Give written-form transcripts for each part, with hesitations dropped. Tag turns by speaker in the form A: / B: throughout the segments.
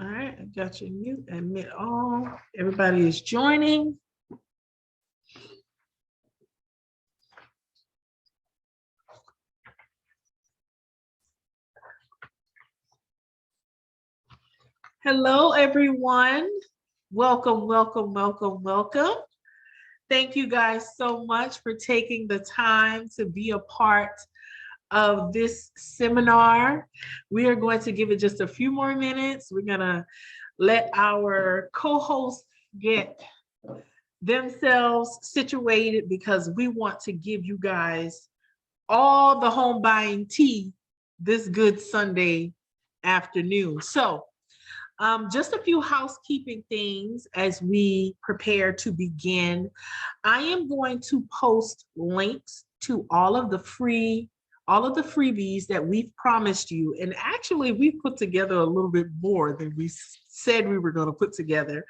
A: All right, I got you mute, admit all. Everybody is joining. Hello, everyone. Welcome, welcome, welcome, welcome. Thank you guys so much for taking the time to be a part of this seminar. We are going to give it just a few more minutes. We're gonna let our co-hosts get themselves situated because we want to give you guys all the home buying tea this good Sunday afternoon. So just a few housekeeping things as we prepare to begin. I am going to post links to all of the freebies that we've promised you. And actually, we put together a little bit more than we said we were going to put together.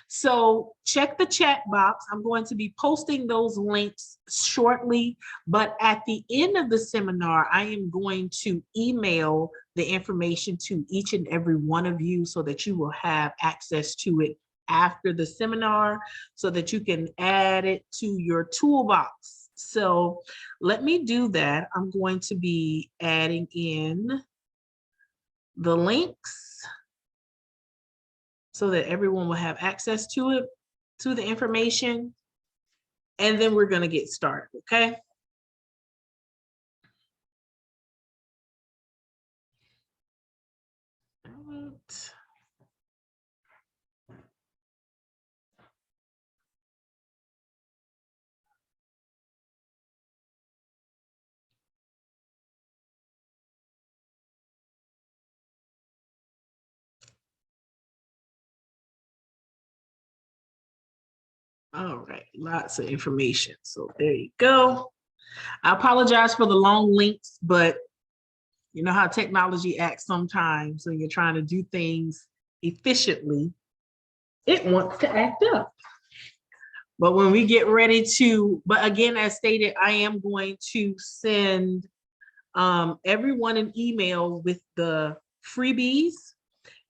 A: So check the chat box. I'm going to be posting those links shortly, but at the end of the seminar, I am going to email the information to each and every one of you so that you will have access to it after the seminar so that you can add it to your toolbox. So let me do that. I'm going to be adding in the links so that everyone will have access to it, to the information, and then we're gonna get started, okay? All right, lots of information. So there you go. I apologize for the long links, but you know how technology acts sometimes when you're trying to do things efficiently, it wants to act up. But when we get ready to, but again, as stated, I am going to send everyone an email with the freebies.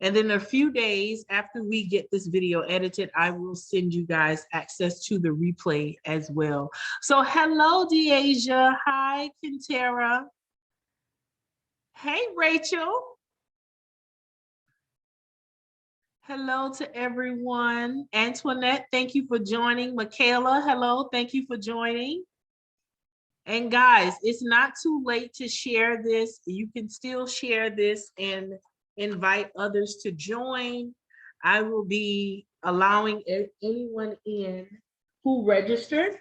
A: And then a few days after we get this video edited, I will send you guys access to the replay as well. So hello, Deasia. Hi, Kintera. Hey, Rachel. Hello to everyone. Antoinette, thank you for joining. Michaela, hello, thank you for joining. And guys, it's not too late to share this. You can still share this and invite others to join. I will be allowing anyone in who registered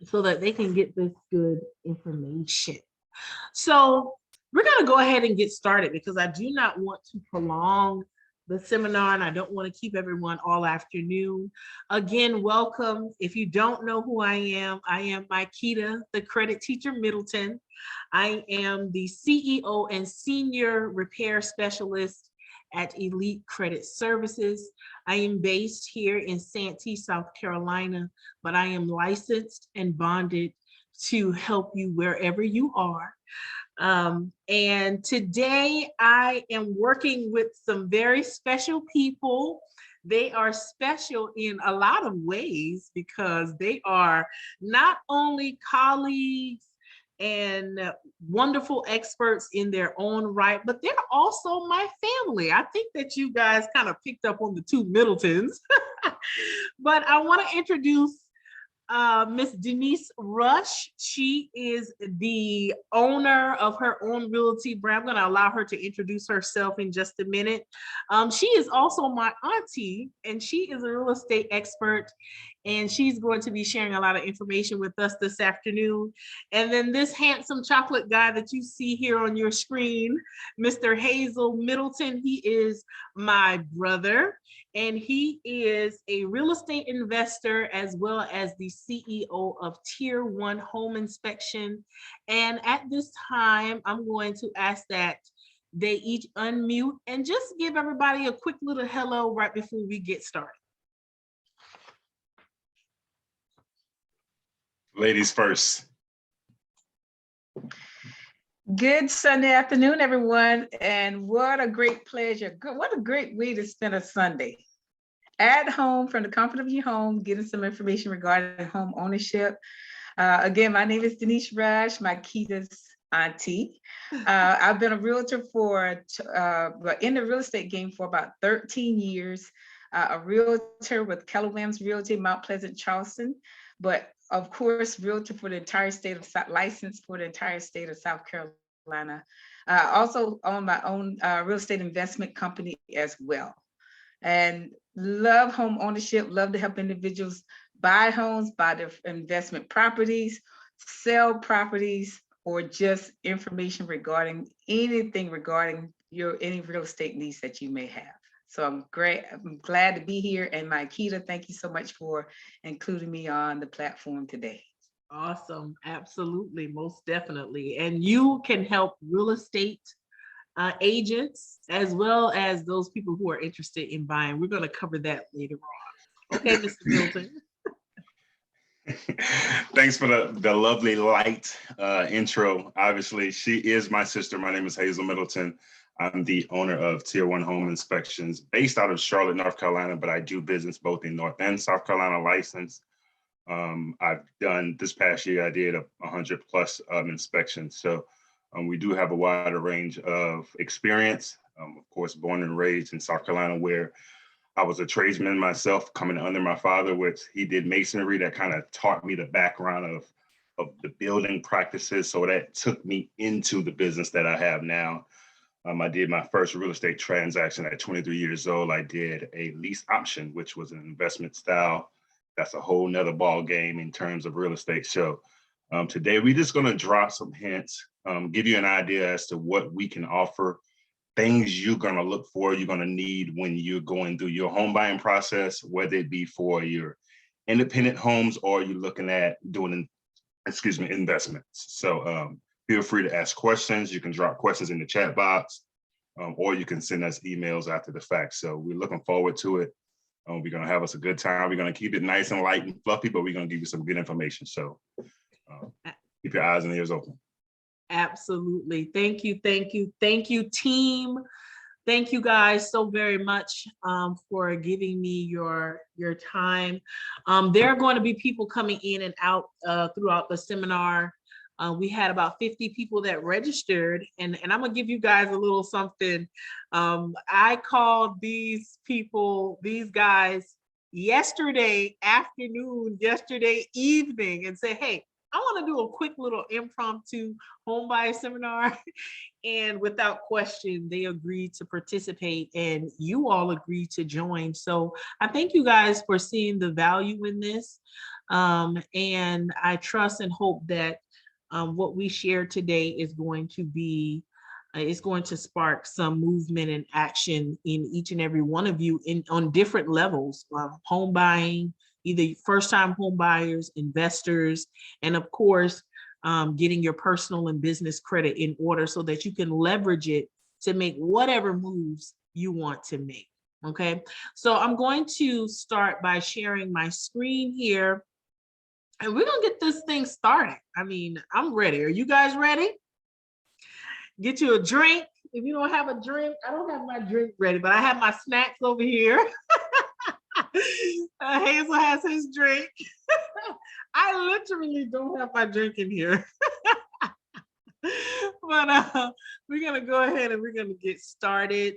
A: so that they can get this good information. So we're going to go ahead and get started because I do not want to prolong the seminar and I don't want to keep everyone all afternoon. Again, welcome. If you don't know who I am MyKeida, the credit teacher Middleton. I am the CEO and senior repair specialist at Elite Credit Services. I am based here in Santee, South Carolina, but I am licensed and bonded to help you wherever you are. And today I am working with some very special people. They are special in a lot of ways because they are not only colleagues and wonderful experts in their own right, but they're also my family. I think that you guys kind of picked up on the two Middletons. But I want to introduce Miss Denise Rush. She is the owner of her own realty brand. I'm going to allow her to introduce herself in just a minute. She is also my auntie, and she is a real estate expert, and she's going to be sharing a lot of information with us this afternoon. And then this handsome chocolate guy that you see here on your screen, Mr. Hazel Middleton, he is my brother. And he is a real estate investor as well as the CEO of Tier 1 Home Inspection. And at this time, I'm going to ask that they each unmute and just give everybody a quick little hello right before we get started.
B: Ladies first. Good Sunday afternoon, everyone. And what a great pleasure. What a great way to spend a Sunday. At home, from the comfort of your home, getting some information regarding home ownership. Again, my name is Denise Rush, MyKeida's auntie. I've been a realtor in the real estate game for about 13 years. A realtor with Keller Realty, Mount Pleasant, Charleston. But of course, realtor for the entire state of licensed for the entire state of South Carolina. Also own my own real estate investment company as well. And love home ownership, love to help individuals buy homes, buy their investment properties, sell properties, or just information regarding anything regarding any real estate needs that you may have. So I'm glad to be here. And MyKeida, thank you so much for including me on the platform today.
A: Awesome. Absolutely. Most definitely. And you can help real estate agents as well as those people who are interested in buying. We're going to cover that later on. Okay, Mr. Middleton.
C: Thanks for the lovely light intro. Obviously, she is my sister. My name is Hazel Middleton. I'm the owner of Tier 1 Home Inspections based out of Charlotte, North Carolina, but I do business both in North and South Carolina license. I've done this past year, I did 100 plus inspections. So we do have a wider range of experience. Of course, born and raised in South Carolina, where I was a tradesman myself, coming under my father, which he did masonry. That kind of taught me the background of the building practices. So that took me into the business that I have now. I did my first real estate transaction at 23 years old. I did a lease option, which was an investment style. That's a whole nother ball game in terms of real estate. So today we're just going to drop some hints, give you an idea as to what we can offer, things you're going to look for, you're going to need when you're going through your home buying process, whether it be for your independent homes or you're looking at doing, investments. So feel free to ask questions. You can drop questions in the chat box, or you can send us emails after the fact. So we're looking forward to it. We're going to have us a good time. We're going to keep it nice and light and fluffy, but we're going to give you some good information. So keep your eyes and ears open.
A: Absolutely. Thank you. Thank you. Thank you, team. Thank you guys so very much for giving me your time. There are going to be people coming in and out throughout the seminar. We had about 50 people that registered, and I'm gonna give you guys a little something. I called these guys yesterday afternoon, yesterday evening, and said, hey, I want to do a quick little impromptu home buyer seminar. And without question, they agreed to participate, and you all agreed to join. So I thank you guys for seeing the value in this. And I trust and hope that what we shared today is going to spark some movement and action in each and every one of you on different levels, home buying, either first-time home buyers, investors, and of course, getting your personal and business credit in order so that you can leverage it to make whatever moves you want to make. Okay, so I'm going to start by sharing my screen here. And we're gonna get this thing started. I mean, I'm ready. Are you guys ready? Get you a drink. If you don't have a drink, I don't have my drink ready, but I have my snacks over here. Hazel has his drink. I literally don't have my drink in here. But we're gonna go ahead and we're gonna get started.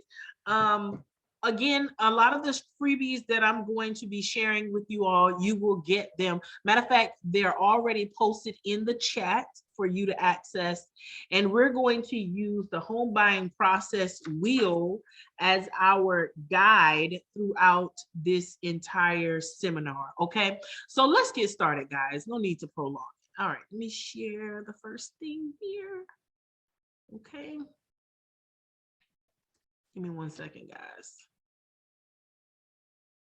A: Again, a lot of the freebies that I'm going to be sharing with you all, you will get them. Matter of fact, they're already posted in the chat for you to access. And we're going to use the home buying process wheel as our guide throughout this entire seminar. Okay, so let's get started, guys. No need to prolong. All right, let me share the first thing here. Okay. Give me 1 second, guys.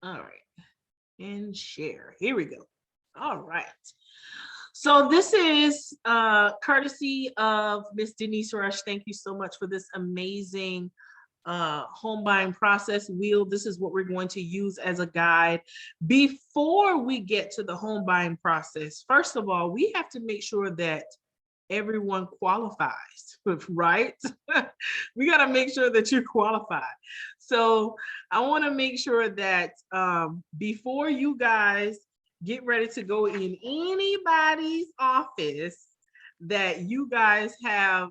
A: All right, and share. Here we go. All right. So this is courtesy of Miss Denise Rush. Thank you so much for this amazing home buying process wheel. This is what we're going to use as a guide. Before we get to the home buying process, first of all, we have to make sure that everyone qualifies, right? We got to make sure that you're qualified. So I want to make sure that before you guys get ready to go in anybody's office, that you guys have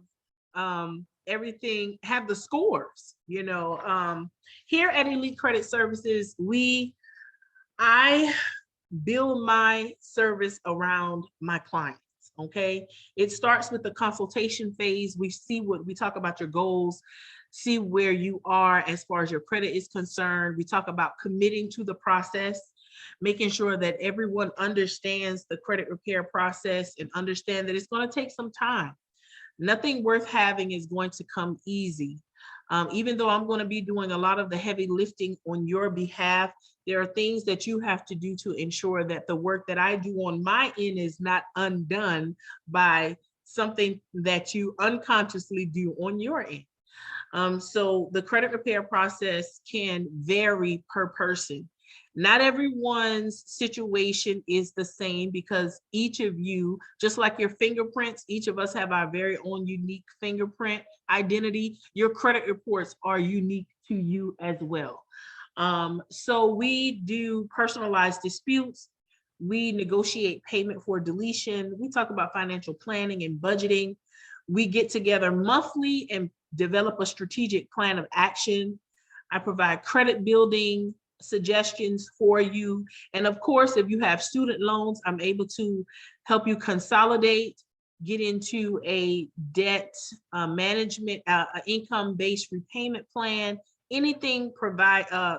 A: everything, have the scores. You know, here at Elite Credit Services, I build my service around my clients. Okay, it starts with the consultation phase. We talk about your goals, see where you are as far as your credit is concerned. We talk about committing to the process, making sure that everyone understands the credit repair process and understand that it's going to take some time. Nothing worth having is going to come easy. Even though I'm going to be doing a lot of the heavy lifting on your behalf, there are things that you have to do to ensure that the work that I do on my end is not undone by something that you unconsciously do on your end. So the credit repair process can vary per person. Not everyone's situation is the same, because each of you, just like your fingerprints, each of us have our very own unique fingerprint identity. Your credit reports are unique to you as well. So we do personalized disputes. We negotiate payment for deletion. We talk about financial planning and budgeting. We get together monthly and develop a strategic plan of action. I provide credit building suggestions for you. And of course, if you have student loans, I'm able to help you consolidate, get into a debt management, income-based repayment plan. Anything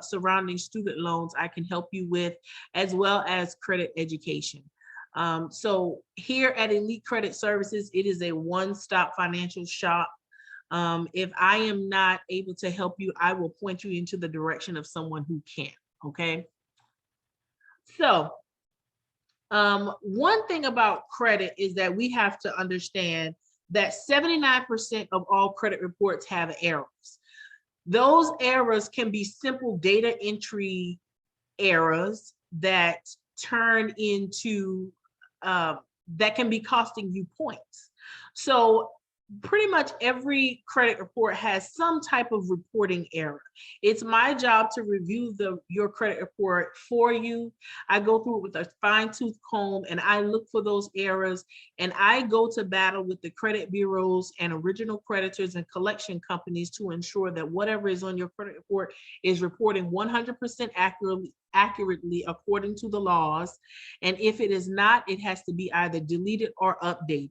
A: surrounding student loans, I can help you with, as well as credit education. So here at Elite Credit Services, it is a one-stop financial shop. If I am not able to help you, I will point you into the direction of someone who can, okay? So one thing about credit is that we have to understand that 79% of all credit reports have errors. Those errors can be simple data entry errors that turn into, that can be costing you points. So pretty much every credit report has some type of reporting error. It's my job to review your credit report for you. I go through it with a fine-tooth comb and I look for those errors, and I go to battle with the credit bureaus and original creditors and collection companies to ensure that whatever is on your credit report is reporting 100% accurately according to the laws. And if it is not, it has to be either deleted or updated.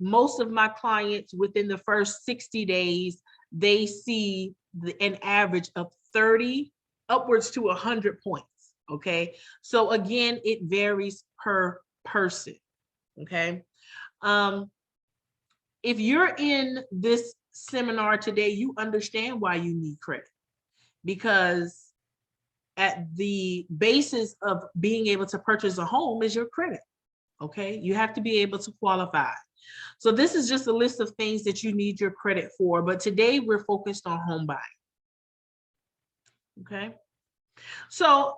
A: Most of my clients, within the first 60 days, they see an average of 30 upwards to 100 points. Okay. So again, it varies per person. Okay. If you're in this seminar today, you understand why you need credit, because at the basis of being able to purchase a home is your credit. Okay, you have to be able to qualify. So this is just a list of things that you need your credit for, but today we're focused on home buying. Okay, so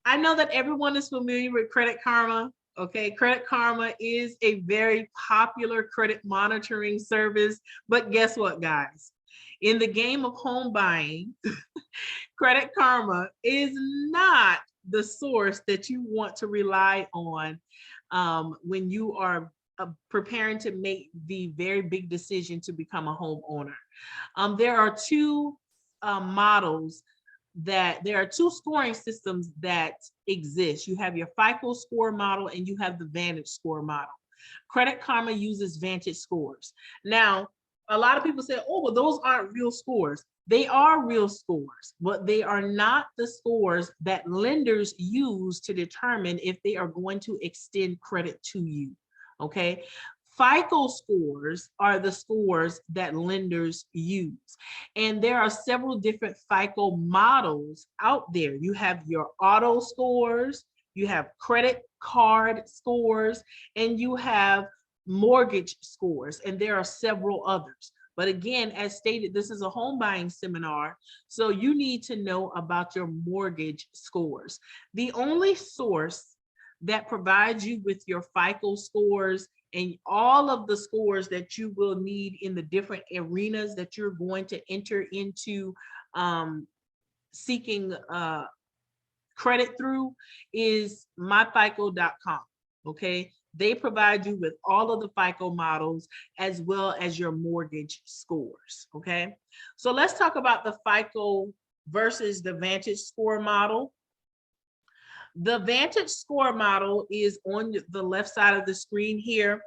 A: I know that everyone is familiar with Credit Karma. Okay, Credit Karma is a very popular credit monitoring service, but guess what, guys? In the game of home buying, Credit Karma is not the source that you want to rely on when you are preparing to make the very big decision to become a homeowner. There are two scoring systems that exist. You have your Fico score model and you have the Vantage score model. Credit Karma uses Vantage scores. Now, a lot of people say, oh, well, those aren't real scores. They are real scores, but they are not the scores that lenders use to determine if they are going to extend credit to you, okay? FICO scores are the scores that lenders use. And there are several different FICO models out there. You have your auto scores, you have credit card scores, and you have mortgage scores, and there are several others. But again, as stated, this is a home buying seminar, so you need to know about your mortgage scores. The only source that provides you with your FICO scores and all of the scores that you will need in the different arenas that you're going to enter into seeking credit through is myfico.com. Okay, they provide you with all of the FICO models as well as your mortgage scores. Okay, so let's talk about the FICO versus the Vantage score model. The Vantage score model is on the left side of the screen here.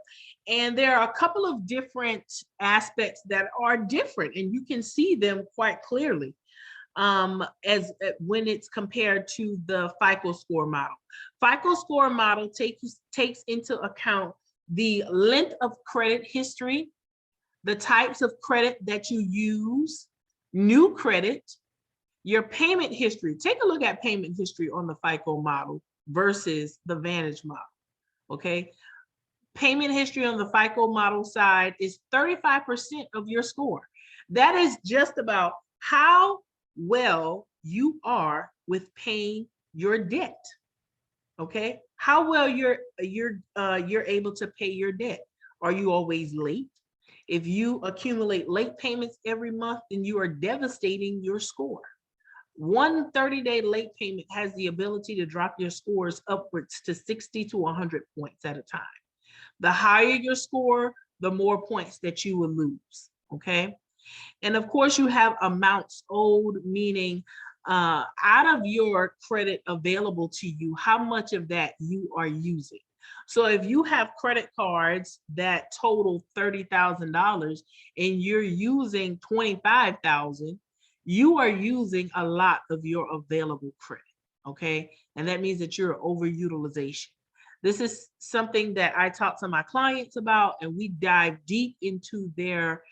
A: And there are a couple of different aspects that are different, and you can see them quite clearly when it's compared to the FICO score model. FICO score model takes into account the length of credit history, the types of credit that you use, new credit, your payment history. Take a look at payment history on the FICO model versus the Vantage model, okay? Payment history on the FICO model side is 35% of your score. That is just about how well you are with paying your debt, okay? How well you're able to pay your debt. Are you always late? If you accumulate late payments every month, then you are devastating your score. One 30-day late payment has the ability to drop your scores upwards to 60 to 100 points at a time. The higher your score, the more points that you will lose, okay? And of course, you have amounts owed, meaning out of your credit available to you, how much of that you are using. So if you have credit cards that total $30,000 and you're using $25,000, you are using a lot of your available credit, okay? And that means that you're overutilization. This is something that I talk to my clients about, and we dive deep into their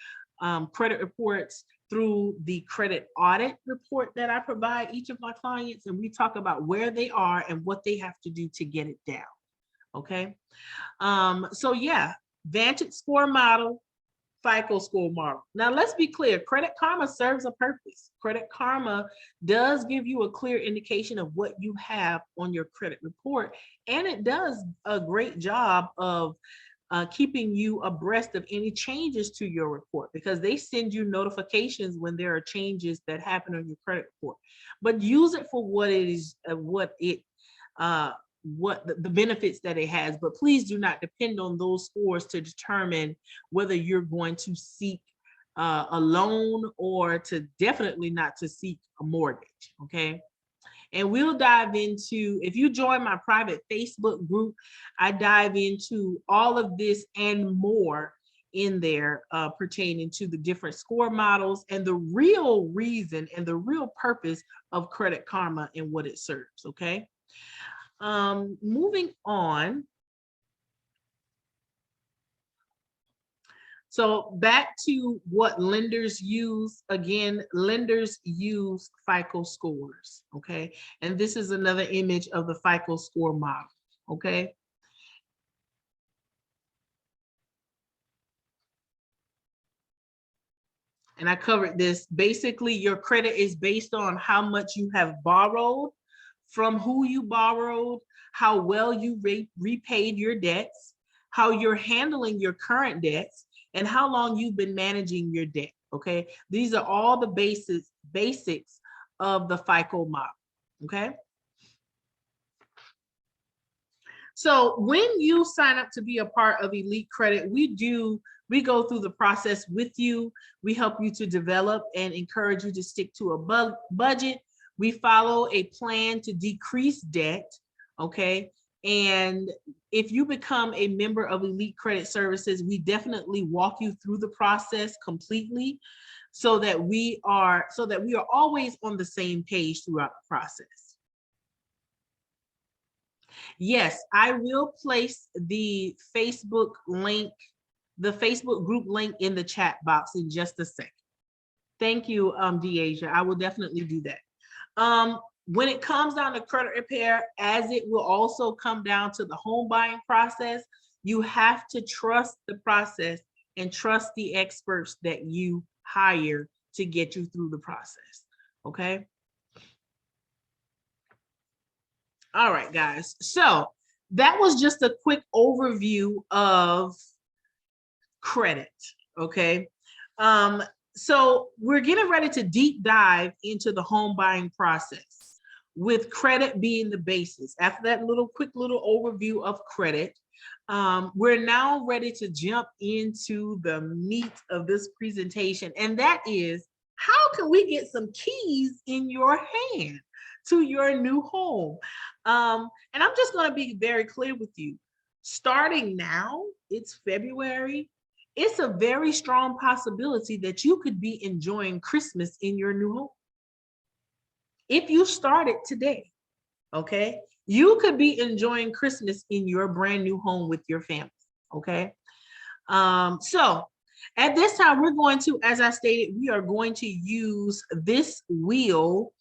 A: credit reports through the credit audit report that I provide each of my clients, and we talk about where they are and what they have to do to get it down, okay? So yeah, Vantage score model, FICO score model. Now let's be clear, Credit Karma serves a purpose. Credit Karma does give you a clear indication of what you have on your credit report, and it does a great job of keeping you abreast of any changes to your report, because they send you notifications when there are changes that happen on your credit report. But use it for what it is, what the benefits that it has, but please do not depend on those scores to determine whether you're going to seek a loan or to definitely not to seek a mortgage, okay? And we'll dive into, if you join my private Facebook group, I dive into all of this and more in there pertaining to the different score models and the real reason and the real purpose of Credit Karma and what it serves, okay? Moving on. So back to what lenders use. Again, lenders use FICO scores, okay? And this is another image of the FICO score model, okay? And I covered this. Basically, your credit is based on how much you have borrowed, from who you borrowed, how well you repaid your debts, how you're handling your current debts, and how long you've been managing your debt, okay? These are all the basics of the FICO model, okay? So when you sign up to be a part of Elite Credit, we go through the process with you. We help you to develop and encourage you to stick to a budget. We follow a plan to decrease debt, okay? And if you become a member of Elite Credit Services, we definitely walk you through the process completely so that we are always on the same page throughout the process. Yes, I will place the Facebook link, the Facebook group link in the chat box in just a second. Thank you, Deasia. I will definitely do that. When it comes down to credit repair, as it will also come down to the home buying process, you have to trust the process and trust the experts that you hire to get you through the process, okay? All right, guys. So that was just a quick overview of credit. Okay. So we're getting ready to deep dive into the home buying process, with credit being the basis. After that quick little overview of credit, we're now ready to jump into the meat of this presentation. And that is, how can we get some keys in your hand to your new home? And I'm just going to be very clear with you. Starting now, it's February. It's a very strong possibility that you could be enjoying Christmas in your new home. If you started today, okay, you could be enjoying Christmas in your brand new home with your family, okay? So at this time, we're going to, as I stated, we are going to use this wheel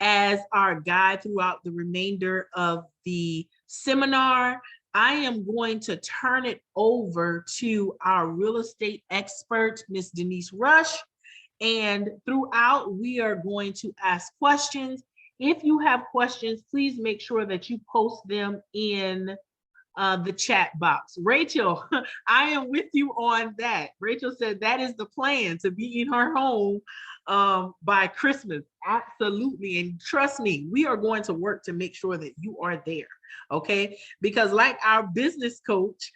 A: as our guide throughout the remainder of the seminar. I am going to turn it over to our real estate expert, Miss Denise Rush. And throughout, we are going to ask questions. If you have questions, please make sure that you post them in the chat box. Rachel, I am with you on that. Rachel said that is the plan, to be in her home by Christmas. Absolutely. And trust me, we are going to work to make sure that you are there. Okay. Because like our business coach,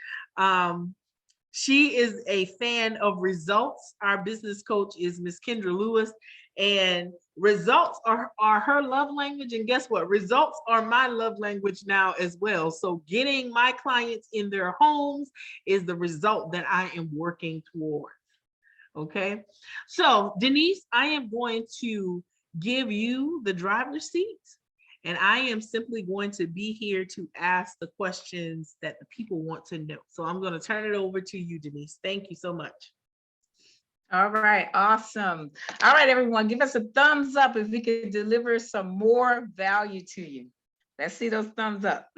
A: she is a fan of results. Our business coach is Miss Kendra Lewis, and results are her love language. And guess what? Results are my love language now as well. So getting my clients in their homes is the result that I am working towards. Okay. So Denise, I am going to give you the driver's seat, and I am simply going to be here to ask the questions that the people want to know. So I'm going to turn it over to you, Denise. Thank you so much.
B: All right, awesome. All right, everyone, give us a thumbs up if we can deliver some more value to you. Let's see those thumbs up.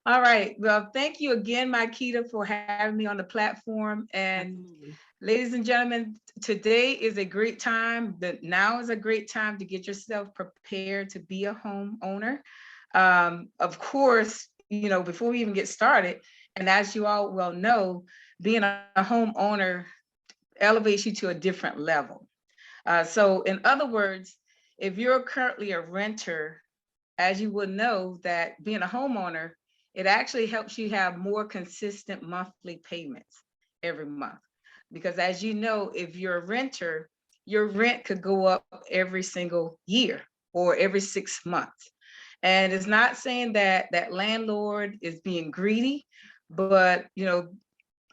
B: All right, well, thank you again, MyKeida, for having me on the platform. And
A: Absolutely.
B: ladies and gentlemen, today is a great time. Now is a great time to get yourself prepared to be a homeowner. Of course, you know, before we even get started, and as you all well know, being a homeowner elevates you to a different level. So in other words, if you're currently a renter, as you would know, that being a homeowner, it actually helps you have more consistent monthly payments every month. Because as you know, if you're a renter, your rent could go up every single year or every 6 months. And it's not saying that that landlord is being greedy, but you know,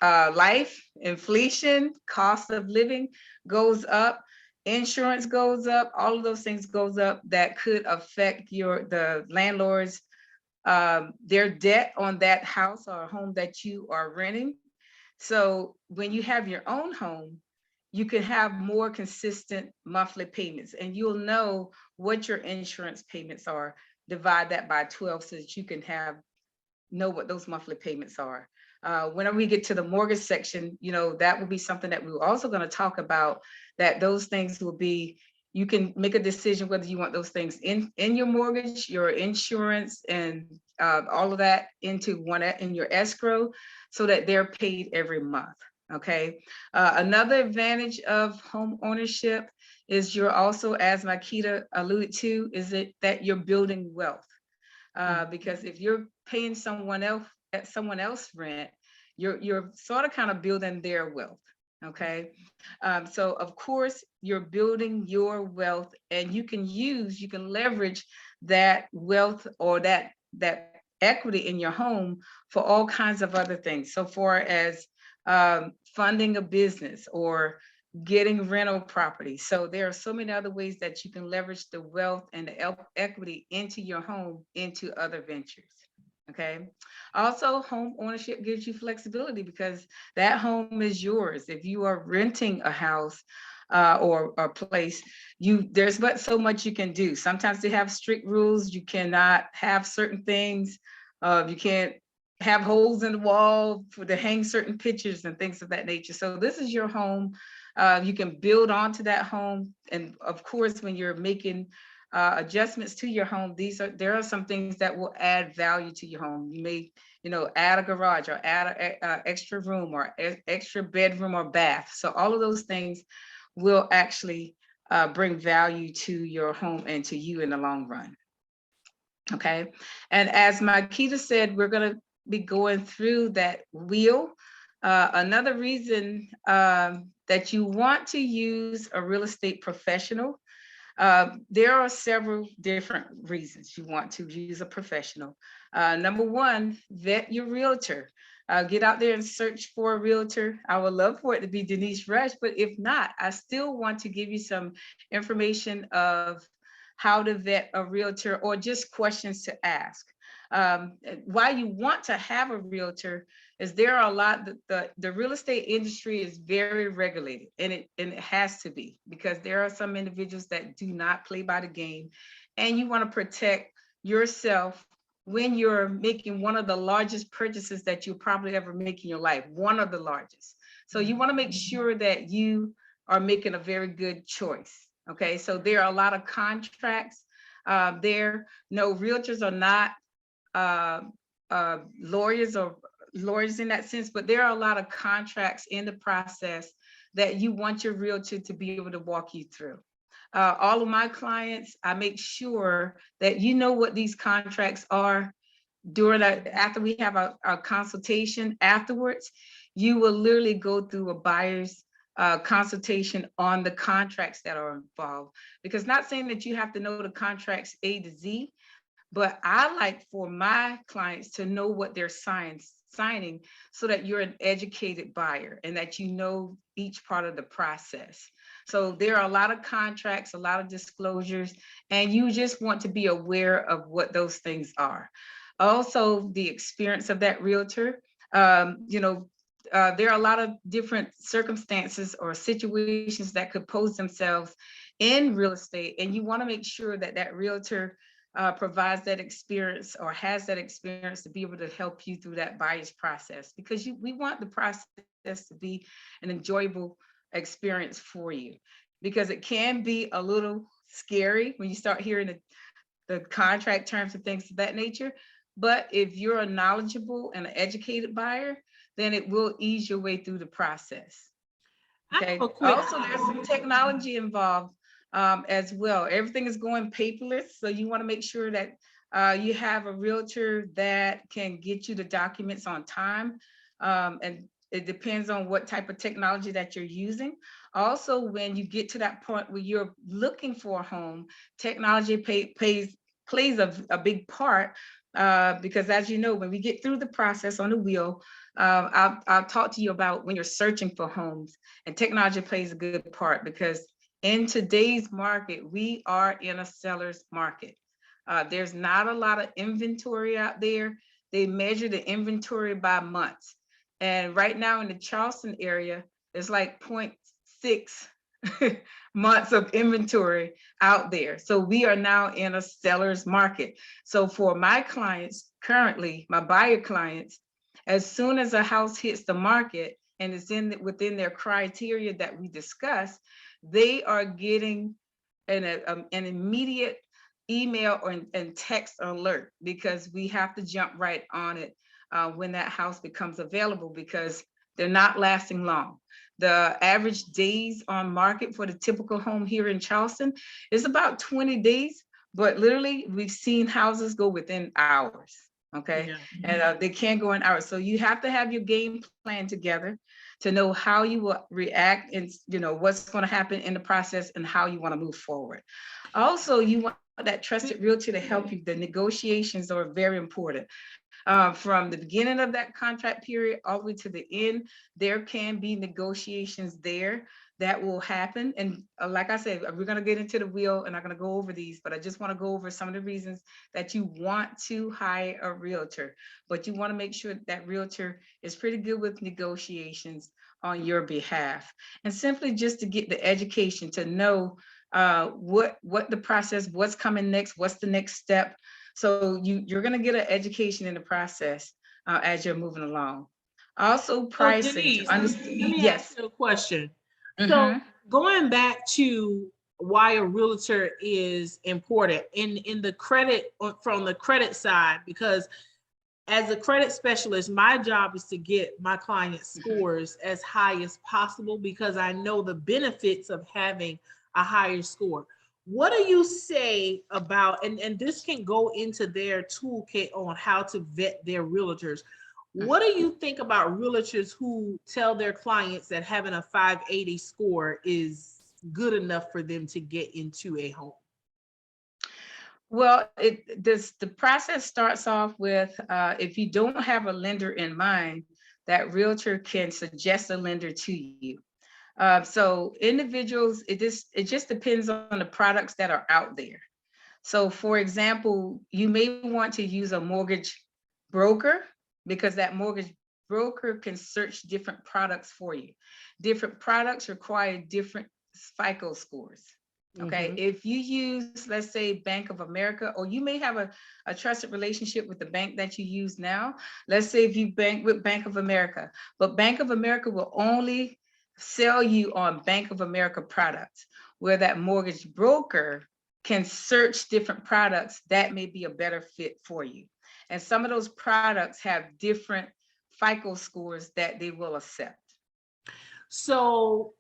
B: life, inflation, cost of living goes up, insurance goes up, all of those things goes up that could affect the landlord's their debt on that house or home that you are renting. So when you have your own home, you can have more consistent monthly payments, and you'll know what your insurance payments are. Divide that by 12 so that you can know what those monthly payments are. Whenever we get to the mortgage section, you know, that will be something that we're also going to talk about, that those things will be, you can make a decision whether you want those things in your mortgage, your insurance, and all of that into one in your escrow so that they're paid every month. Okay. Another advantage of home ownership is you're also, as MyKeida alluded to, is that you're building wealth. Because if you're paying someone else rent, you're sort of kind of building their wealth. Okay. So of course you're building your wealth, and you can leverage that wealth or that equity in your home for all kinds of other things. So far as funding a business or getting rental property. So there are so many other ways that you can leverage the wealth and the equity into your home, into other ventures. Okay. Also, home ownership gives you flexibility because that home is yours. If you are renting a house or a place, there's but so much you can do. Sometimes they have strict rules. You cannot have certain things. You can't have holes in the wall to hang certain pictures and things of that nature. So this is your home. You can build onto that home. And of course, when you're making adjustments to your home, there are some things that will add value to your home. You may, add a garage or add an extra room or extra bedroom or bath. So all of those things will actually bring value to your home and to you in the long run. Okay. And as MyKeida said, we're going to be going through that wheel. Another reason that you want to use a real estate professional, there are several different reasons you want to use a professional. Number one, vet your realtor. Get out there and search for a realtor. I would love for it to be Denise Rush, but if not, I still want to give you some information of how to vet a realtor or just questions to ask. Why you want to have a realtor is there are a lot, the real estate industry is very regulated, and it has to be, because there are some individuals that do not play by the game, and you want to protect yourself when you're making one of the largest purchases that you'll probably ever make in your life, one of the largest. So you want to make sure that you are making a very good choice. Okay, so there are a lot of contracts there. No, realtors are not lawyers in that sense, but there are a lot of contracts in the process that you want your realtor to be able to walk you through. All of my clients, I make sure that you know what these contracts are after we have a consultation afterwards. You will literally go through a buyer's consultation on the contracts that are involved, because not saying that you have to know the contracts A to Z, but I like for my clients to know what they're signing so that you're an educated buyer and that you know each part of the process. So there are a lot of contracts, a lot of disclosures, and you just want to be aware of what those things are. Also, the experience of that realtor. There are a lot of different circumstances or situations that could pose themselves in real estate, and you want to make sure that that realtor provides that experience or has that experience to be able to help you through that buyer's process, because we want the process to be an enjoyable experience for you, because it can be a little scary when you start hearing the contract terms and things of that nature. But if you're a knowledgeable and an educated buyer, then it will ease your way through the process. Okay. Also, there's some technology involved as well. Everything is going paperless, so you want to make sure that you have a realtor that can get you the documents on time, and it depends on what type of technology that you're using. Also, when you get to that point where you're looking for a home, technology plays a big part, because as you know, when we get through the process on the wheel, I'll talk to you about when you're searching for homes, and technology plays a good part, because in today's market, we are in a seller's market. There's not a lot of inventory out there. They measure the inventory by months. And right now in the Charleston area, it's like 0.6 months of inventory out there. So we are now in a seller's market. So for my clients currently, my buyer clients, as soon as a house hits the market and is within their criteria that we discussed, they are getting an immediate email and text alert, because we have to jump right on it when that house becomes available, because they're not lasting long. The average days on market for the typical home here in Charleston is about 20 days, but literally we've seen houses go within hours. Okay. Yeah. And they can go in hours. So you have to have your game plan together to know how you will react and what's going to happen in the process and how you want to move forward. Also, you want that trusted realtor to help you. The negotiations are very important. From the beginning of that contract period all the way to the end, there can be negotiations there that will happen. And like I said, we're going to get into the wheel and I'm going to go over these, but I just want to go over some of the reasons that you want to hire a realtor. But you want to make sure that realtor is pretty good with negotiations on your behalf. And simply just to get the education to know what the process, what's coming next, what's the next step. So you're going to get an education in the process as you're moving along. Also, pricing.
A: Denise, let me ask you a question.
B: Mm-hmm.
A: So going back to why a realtor is important in the credit, from the credit side, because as a credit specialist, my job is to get my client scores as high as possible, because I know the benefits of having a higher score. What do you say about, and this can go into their toolkit on how to vet their realtors. What do you think about realtors who tell their clients that having a 580 score is good enough for them to get into a home?
B: Well, the process starts off with, if you don't have a lender in mind, that realtor can suggest a lender to you. So individuals, it just depends on the products that are out there. So for example, you may want to use a mortgage broker, because that mortgage broker can search different products for you. Different products require different FICO scores. Okay, if you use, let's say, Bank of America, or you may have a trusted relationship with the bank that you use now. Let's say if you bank with Bank of America, but Bank of America will only sell you on Bank of America products, where that mortgage broker can search different products that may be a better fit for you. And some of those products have different FICO scores that they will accept.
A: So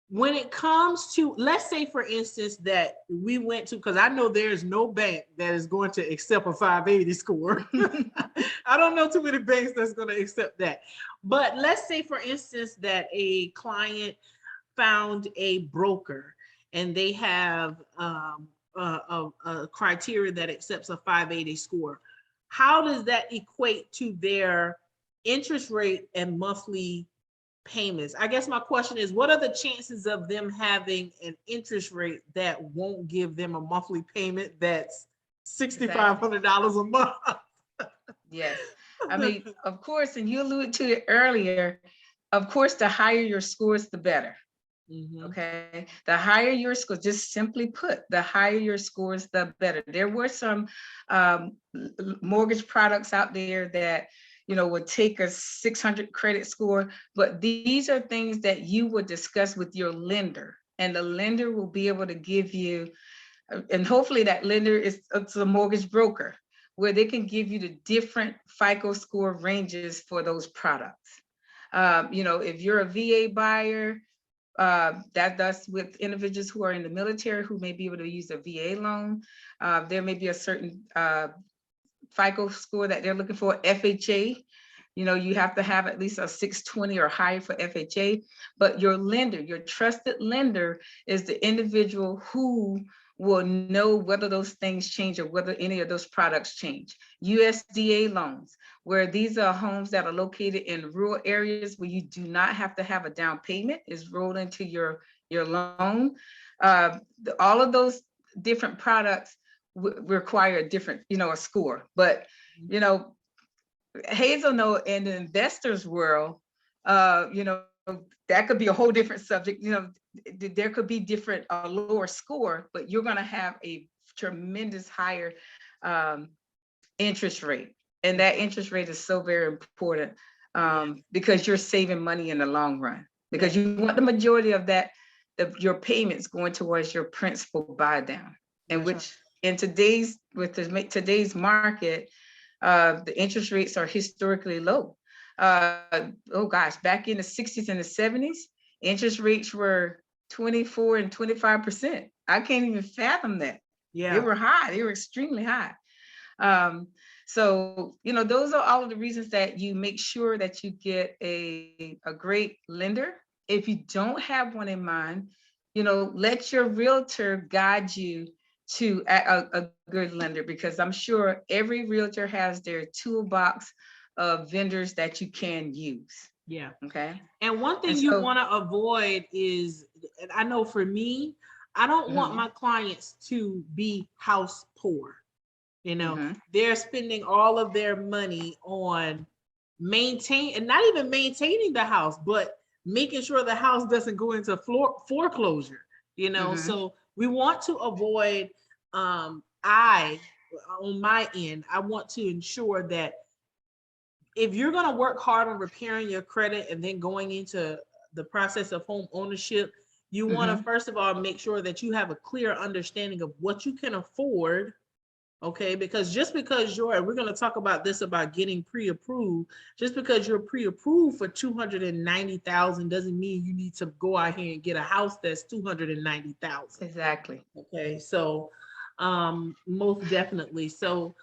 A: when it comes to, let's say for instance that we went to, because I know there's no bank that is going to accept a 580 score. I don't know too many banks that's going to accept that. But let's say for instance that a client found a broker and they have a criteria that accepts a 580 score. How does that equate to their interest rate and monthly payments? I guess my question is, what are the chances of them having an interest rate that won't give them a monthly payment that's $6,500 a month?
B: Yes. I mean, of course, and you alluded to it earlier, of course, the higher your scores, the better. Okay, the higher your score, just simply put, the higher your scores, the better. There were some mortgage products out there that, you know, would take a 600 credit score, but these are things that you would discuss with your lender, and the lender will be able to give you, and hopefully that lender is a mortgage broker, where they can give you the different FICO score ranges for those products. You know, if you're a VA buyer, that's with individuals who are in the military who may be able to use a VA loan. There may be a certain FICO score that they're looking for. FHA, you know, you have to have at least a 620 or higher for FHA, but your lender, your trusted lender, is the individual who will know whether those things change or whether any of those products change. USDA loans, where these are homes that are located in rural areas where you do not have to have a down payment, is rolled into your loan. All of those different products require a different, you know, a score. But, you know, Hazel know in the investors world, you know, that could be a whole different subject. You know, there could be different lower score, but you're going to have a tremendous higher interest rate. And that interest rate is so very important because you're saving money in the long run, because you want the majority of that, your payments going towards your principal buy down. And which in today's market, the interest rates are historically low. Oh gosh, back in the 60s and the 70s, interest rates were 24 and 25%. I can't even fathom that. Yeah, they were high. They were extremely high. So, you know, those are all of the reasons that you make sure that you get a great lender. If you don't have one in mind, you know, let your realtor guide you to a good lender, because I'm sure every realtor has their toolbox of vendors that you can use.
A: Yeah.
B: Okay.
A: And one thing you want to avoid is, and I know for me, I don't want my clients to be house poor. You know, they're spending all of their money on and not even maintaining the house, but making sure the house doesn't go into foreclosure, you know. So we want to avoid, on my end, I want to ensure that if you're going to work hard on repairing your credit and then going into the process of home ownership, You want to, first of all, make sure that you have a clear understanding of what you can afford. Okay, because just because we're going to talk about this about getting pre-approved, just because you're pre-approved for 290,000 doesn't mean you need to go out here and get a house that's 290,000.
B: Exactly.
A: Okay, so most definitely. So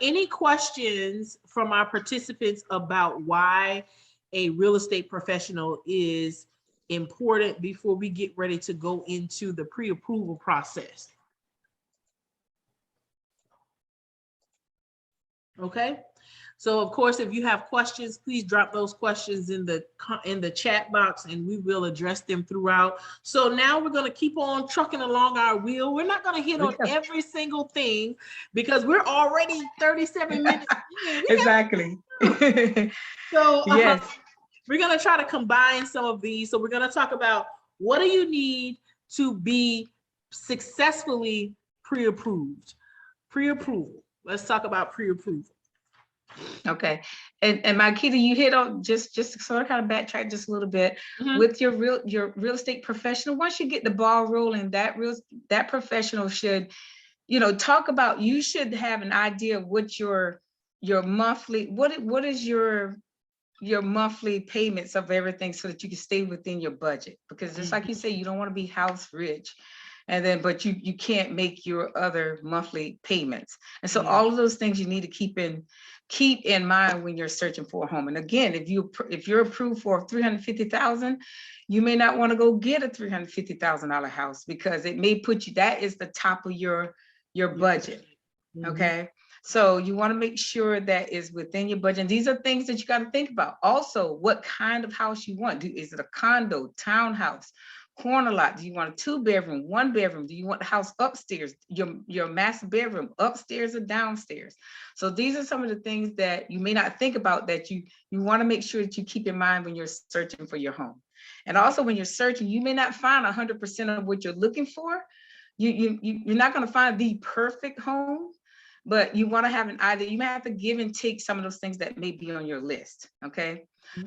A: any questions from our participants about why a real estate professional is important before we get ready to go into the pre-approval process? Okay, so of course, if you have questions, please drop those questions in the chat box and we will address them throughout. So now we're going to keep on trucking along our wheel. We're not going to hit on every single thing because we're already 37 minutes in.
B: Exactly.
A: So
B: yes,
A: we're going to try to combine some of these. So we're going to talk about what do you need to be successfully pre-approved. Pre-approval. Let's talk about pre-approval.
B: Okay. And MyKeida, you hit on just to sort of kind of backtrack just a little bit with your real estate professional. Once you get the ball rolling, that professional should, talk about, you should have an idea of what your monthly, what is your monthly payments of everything so that you can stay within your budget. Because just like you say, you don't want to be house rich. And then, but you can't make your other monthly payments. And so all of those things you need to keep in mind when you're searching for a home. And again, if you're approved for 350,000, you may not want to go get a $350,000 house because it may put you, that is the top of your budget. Okay. So you want to make sure that is within your budget. And these are things that you got to think about. Also, what kind of house you want. Is it a condo, townhouse, corner lot? Do you want a 2-bedroom, 1-bedroom? Do you want the house upstairs, your master bedroom, upstairs or downstairs? So these are some of the things that you may not think about that you want to make sure that you keep in mind when you're searching for your home. And also when you're searching, you may not find 100% of what you're looking for. You're not going to find the perfect home, but you want to have an idea. You may have to give and take some of those things that may be on your list. Okay.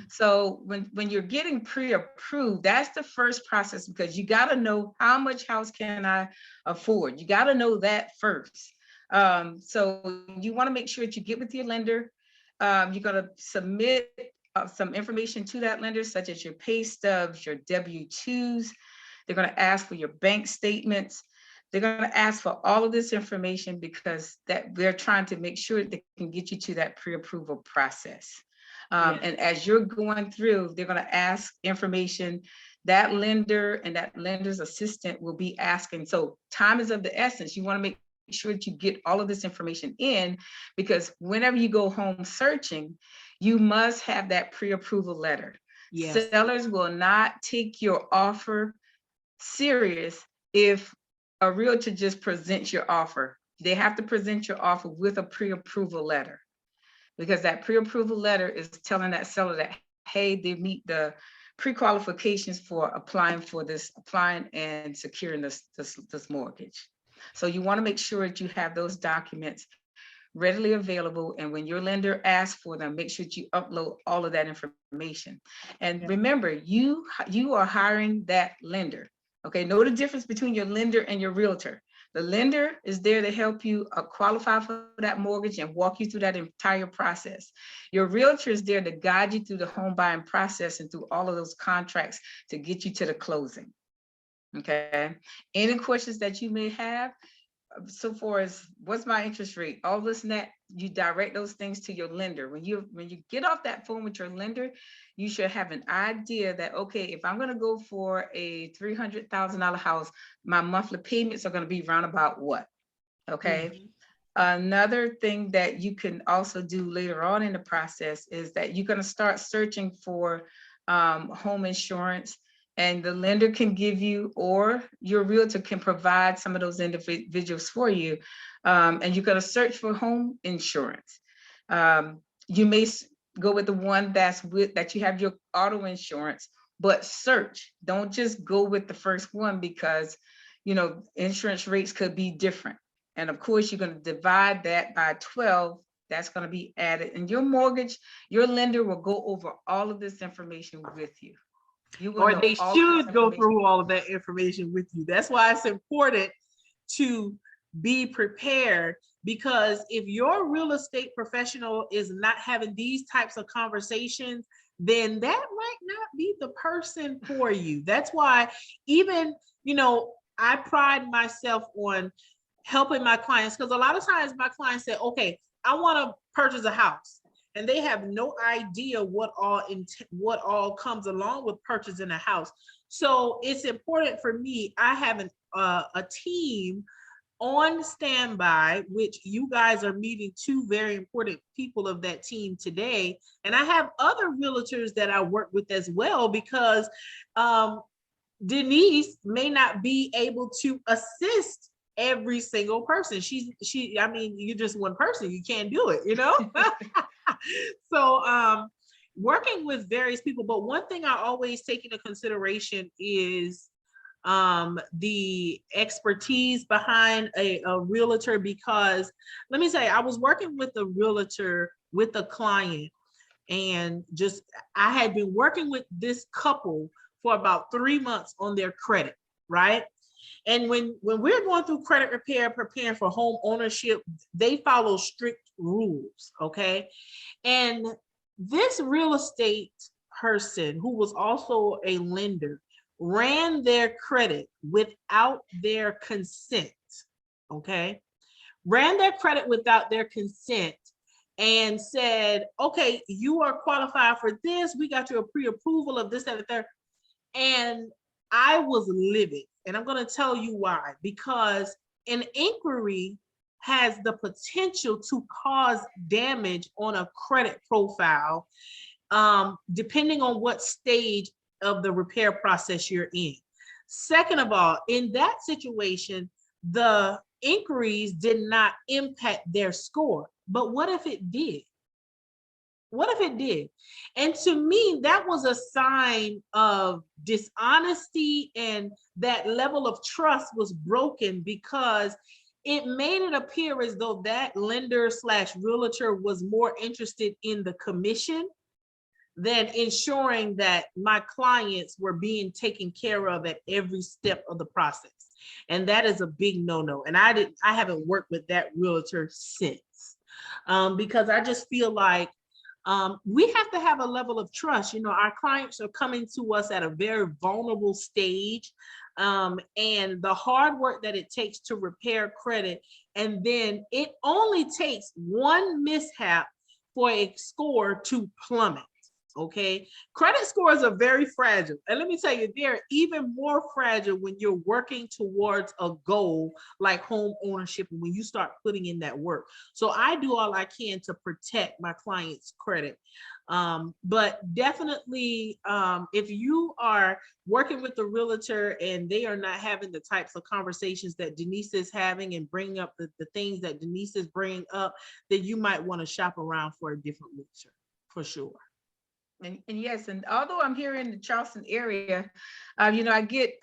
B: So when you're getting pre-approved, that's the first process, because you got to know how much house can I afford. You got to know that first. So you want to make sure that you get with your lender. You're going to submit some information to that lender, such as your pay stubs, your W-2s. They're going to ask for your bank statements. They're going to ask for all of this information because they're trying to make sure they can get you to that pre-approval process. And as you're going through, they're going to ask information. That lender and that lender's assistant will be asking. So time is of the essence. You want to make sure that you get all of this information in, because whenever you go home searching, you must have that pre-approval letter. Yes. Sellers will not take your offer serious if a realtor just presents your offer. They have to present your offer with a pre-approval letter, because that pre-approval letter is telling that seller that, hey, they meet the pre-qualifications for applying and securing this mortgage. So you want to make sure that you have those documents readily available. And when your lender asks for them, make sure that you upload all of that information. And remember, you are hiring that lender. Okay, know the difference between your lender and your realtor. The lender is there to help you qualify for that mortgage and walk you through that entire process. Your realtor is there to guide you through the home buying process and through all of those contracts to get you to the closing. Okay, any questions that you may have so far as what's my interest rate, all this and that, you direct those things to your lender. When you get off that phone with your lender, you should have an idea that, okay, if I'm going to go for a $300,000 house, my monthly payments are going to be around about what? Okay. Another thing that you can also do later on in the process is that you're going to start searching for home insurance. And the lender can give you, or your realtor can provide some of those individuals for you. And you're going to search for home insurance. You may go with the one that you have your auto insurance, but search. Don't just go with the first one, because insurance rates could be different. And of course, you're going to divide that by 12. That's going to be added. And your mortgage, your lender will go over all of this information with you. You will
A: or
B: know
A: they
B: all this
A: should go
B: information.
A: through all of that information with you. That's why it's important to be prepared, because if your real estate professional is not having these types of conversations, then that might not be the person for you. That's why even, I pride myself on helping my clients, because a lot of times my clients say, okay, I want to purchase a house, and they have no idea what all comes along with purchasing a house. So it's important for me. I have a team on standby, which you guys are meeting two very important people of that team today. And I have other realtors that I work with as well, because Denise may not be able to assist every single person. I mean, you're just one person, you can't do it, So working with various people, but one thing I always take into consideration is the expertise behind a realtor, because let me say, I was working with a realtor with a client, and I had been working with this couple for about 3 months on their credit, right? And when we're going through credit repair, preparing for home ownership, they follow strict rules, okay? And this real estate person, who was also a lender, ran their credit without their consent, okay? Ran their credit without their consent and said, okay, you are qualified for this. We got you a pre-approval of this, that, and the third. And I was livid. And I'm going to tell you why. Because an inquiry has the potential to cause damage on a credit profile, depending on what stage of the repair process you're in. Second of all, in that situation, the inquiries did not impact their score. But what if it did? What if it did? And to me, that was a sign of dishonesty, and that level of trust was broken, because it made it appear as though that lender / realtor was more interested in the commission than ensuring that my clients were being taken care of at every step of the process. And that is a big no-no. And I haven't worked with that realtor since, because I just feel like we have to have a level of trust. Our clients are coming to us at a very vulnerable stage, and the hard work that it takes to repair credit. And then it only takes one mishap for a score to plummet. Okay. Credit scores are very fragile. And let me tell you, they're even more fragile when you're working towards a goal like home ownership, and when you start putting in that work. So I do all I can to protect my clients' credit. But definitely, if you are working with the realtor and they are not having the types of conversations that Denise is having and bringing up the things that Denise is bringing up, then you might want to shop around for a different realtor, for sure.
B: And yes, and although I'm here in the Charleston area, I get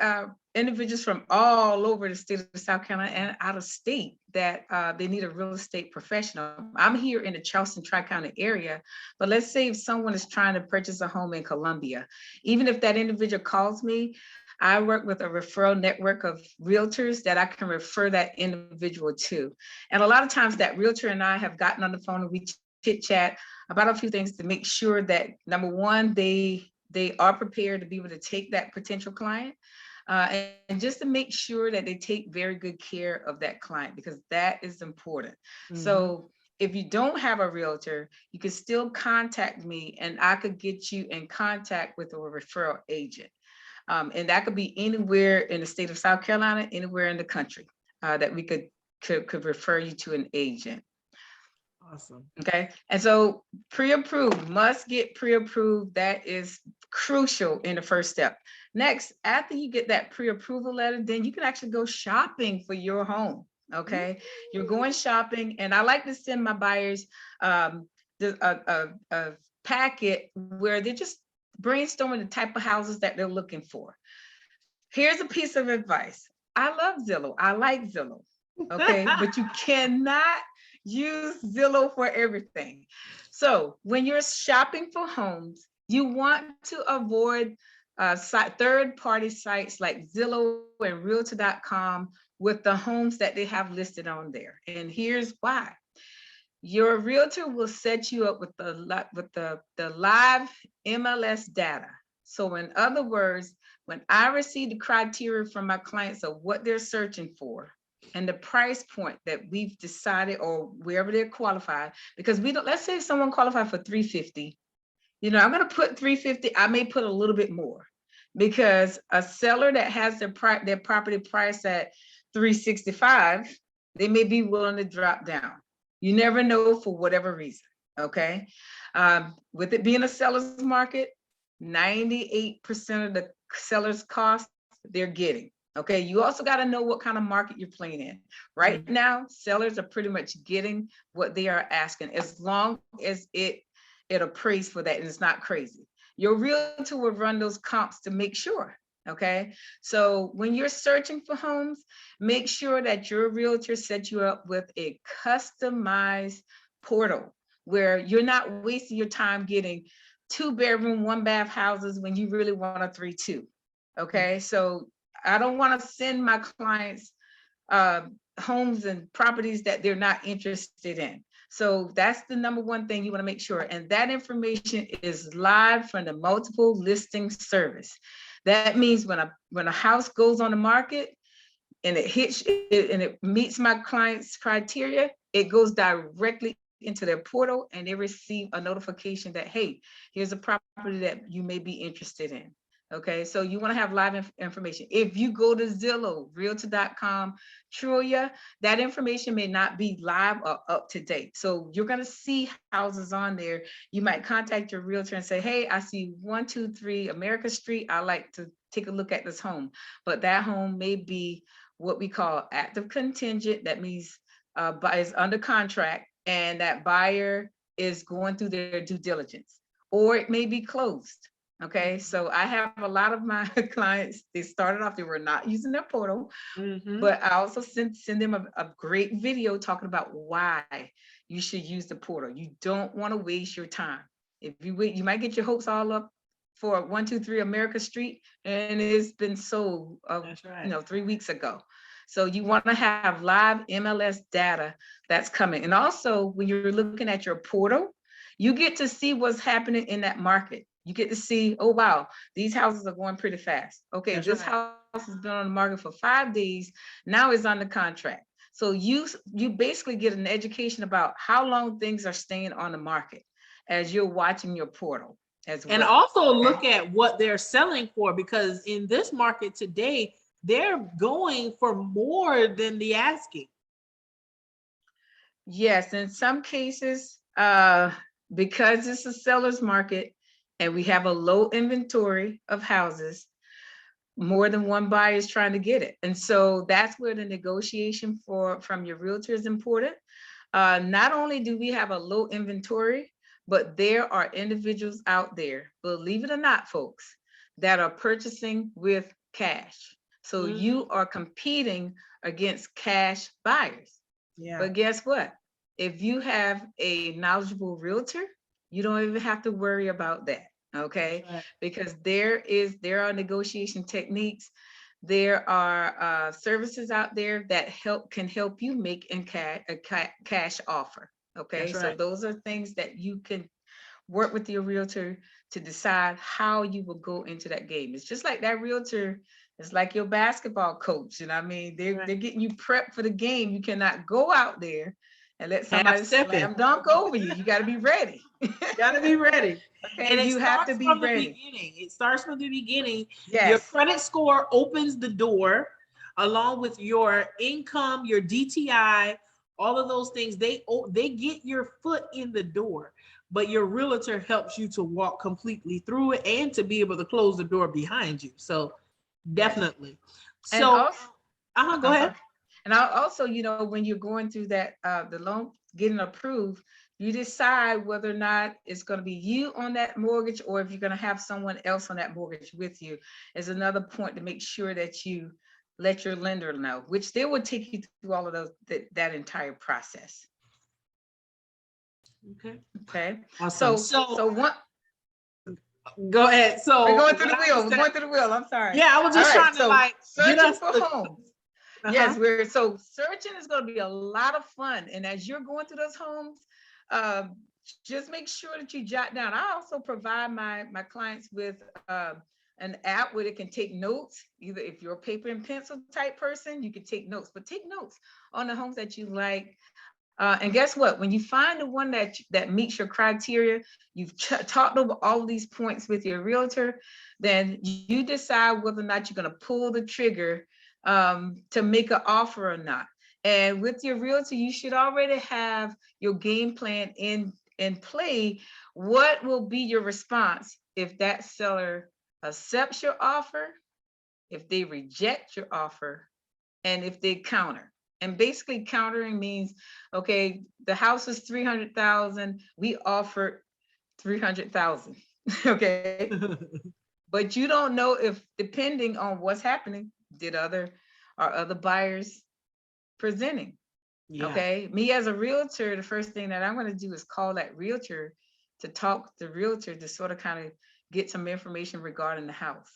B: individuals from all over the state of South Carolina and out of state that they need a real estate professional. I'm here in the Charleston Tri-County area, but let's say if someone is trying to purchase a home in Columbia, even if that individual calls me, I work with a referral network of realtors that I can refer that individual to. And a lot of times that realtor and I have gotten on the phone and we chit chat about a few things to make sure that, number one, they are prepared to be able to take that potential client, and just to make sure that they take very good care of that client, because that is important. Mm-hmm. So if you don't have a realtor, you can still contact me and I could get you in contact with a referral agent. And that could be anywhere in the state of South Carolina, anywhere in the country, that we could refer you to an agent.
A: Awesome.
B: Okay. And so pre-approved, must get pre-approved. That is crucial in the first step. Next, after you get that pre-approval letter, then you can actually go shopping for your home. Okay. Mm-hmm. You're going shopping. And I like to send my buyers a packet where they're just brainstorming the type of houses that they're looking for. Here's a piece of advice. I love Zillow. I like Zillow. Okay. But you cannot use Zillow for everything. So when you're shopping for homes, you want to avoid third-party sites like Zillow and Realtor.com with the homes that they have listed on there. And here's why. Your realtor will set you up with the live MLS data. So in other words, when I receive the criteria from my clients of what they're searching for and the price point that we've decided, or wherever they're qualified, because we don't, let's say someone qualified for 350, you know, I'm going to put 350, I may put a little bit more, because a seller that has their property priced at 365, they may be willing to drop down. You never know, for whatever reason, okay? With it being a seller's market, 98% of the seller's cost they're getting, okay? You also got to know what kind of market you're playing in. Right now, sellers are pretty much getting what they are asking, as long as it appraises for that and it's not crazy. Your realtor will run those comps to make sure. Okay, so when you're searching for homes, make sure that your realtor sets you up with a customized portal where you're not wasting your time getting 2-bedroom, 1-bath houses when you really want a 3-2. Okay, so I don't want to send my clients homes and properties that they're not interested in. So that's the number one thing you want to make sure. And that information is live from the multiple listing service. That means when a house goes on the market and it hits and it meets my client's criteria, it goes directly into their portal and they receive a notification that, hey, here's a property that you may be interested in. Okay, so you want to have live information. If you go to Zillow, Realtor.com, Trulia, that information may not be live or up to date. So you're going to see houses on there. You might contact your realtor and say, hey, I see 123 America Street. I like to take a look at this home. But that home may be what we call active contingent. That means is under contract and that buyer is going through their due diligence, or it may be closed. Okay, so I have a lot of my clients, they started off, they were not using their portal, but I also send them a great video talking about why you should use the portal. You don't want to waste your time. If you wait, you might get your hopes all up for 123 America Street and it's been sold, you know, 3 weeks ago. So you want to have live MLS data that's coming. And also when you're looking at your portal, you get to see what's happening in that market. You get to see, oh, wow, these houses are going pretty fast. Okay, this house has been on the market for 5 days. Now it's under contract. So you basically get an education about how long things are staying on the market as you're watching your portal as well.
A: And also look at what they're selling for, because in this market today, they're going for more than the asking.
B: Yes, in some cases, because it's a seller's market, and we have a low inventory of houses, more than one buyer is trying to get it. And so that's where the negotiation from your realtor is important. Not only do we have a low inventory, but there are individuals out there, believe it or not, folks, that are purchasing with cash. So you are competing against cash buyers. Yeah. But guess what? If you have a knowledgeable realtor, you don't even have to worry about that, okay? Right. Because there are negotiation techniques. There are services out there that can help you make a cash offer, okay? Right. So those are things that you can work with your realtor to decide how you will go into that game. It's just like that realtor is like your basketball coach, and I mean, they're getting you prepped for the game. You cannot go out there and let somebody slam dunk over you. You got to be ready.
A: You got to be ready.
B: Okay, and you have to be ready.
A: It starts from the beginning.
B: Yes.
A: Your credit score opens the door, along with your income, your DTI, all of those things. They get your foot in the door, but your realtor helps you to walk completely through it and to be able to close the door behind you. So definitely.
B: And
A: so
B: also,
A: go ahead.
B: And also, you know, when you're going through that, the loan getting approved, you decide whether or not it's going to be you on that mortgage or if you're going to have someone else on that mortgage with you. Is another point to make sure that you let your lender know, which they will take you through all of those, that entire process. Okay.
A: Awesome.
B: So what?
A: Go ahead. So
B: We're going through the
A: what I
B: wheel.
A: was
B: We're
A: saying-
B: going through the wheel. I'm sorry.
A: Yeah, I was just
B: All right,
A: trying to
B: so
A: like get
B: searching
A: us
B: for
A: the,
B: homes. Yes, so searching is going to be a lot of fun. And as you're going through those homes, just make sure that you jot down. I also provide my clients with an app where they can take notes. Either if you're a paper and pencil type person, you can take notes, but take notes on the homes that you like. And guess what? When you find the one that meets your criteria, you've talked over all of these points with your realtor, then you decide whether or not you're going to pull the trigger to make an offer or not. And with your realtor, you should already have your game plan in play. What will be your response if that seller accepts your offer, if they reject your offer, and if they counter? And basically countering means, okay, the house is 300,000, we offered 300,000, okay? But you don't know if, depending on what's happening, are other buyers presenting?
A: yeah.
B: Okay, me as a realtor, the first thing that I'm going to do is call that realtor to talk to the realtor to sort of kind of get some information regarding the house.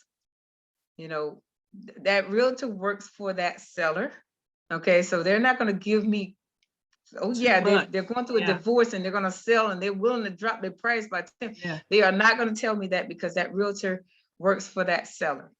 B: You know, that realtor works for that seller. Okay, so they're not going to give me, oh yeah, they're going through a divorce and they're going to sell and they're willing to drop their price by 10.
A: Yeah.
B: They are not going to tell me that because that realtor works for that seller.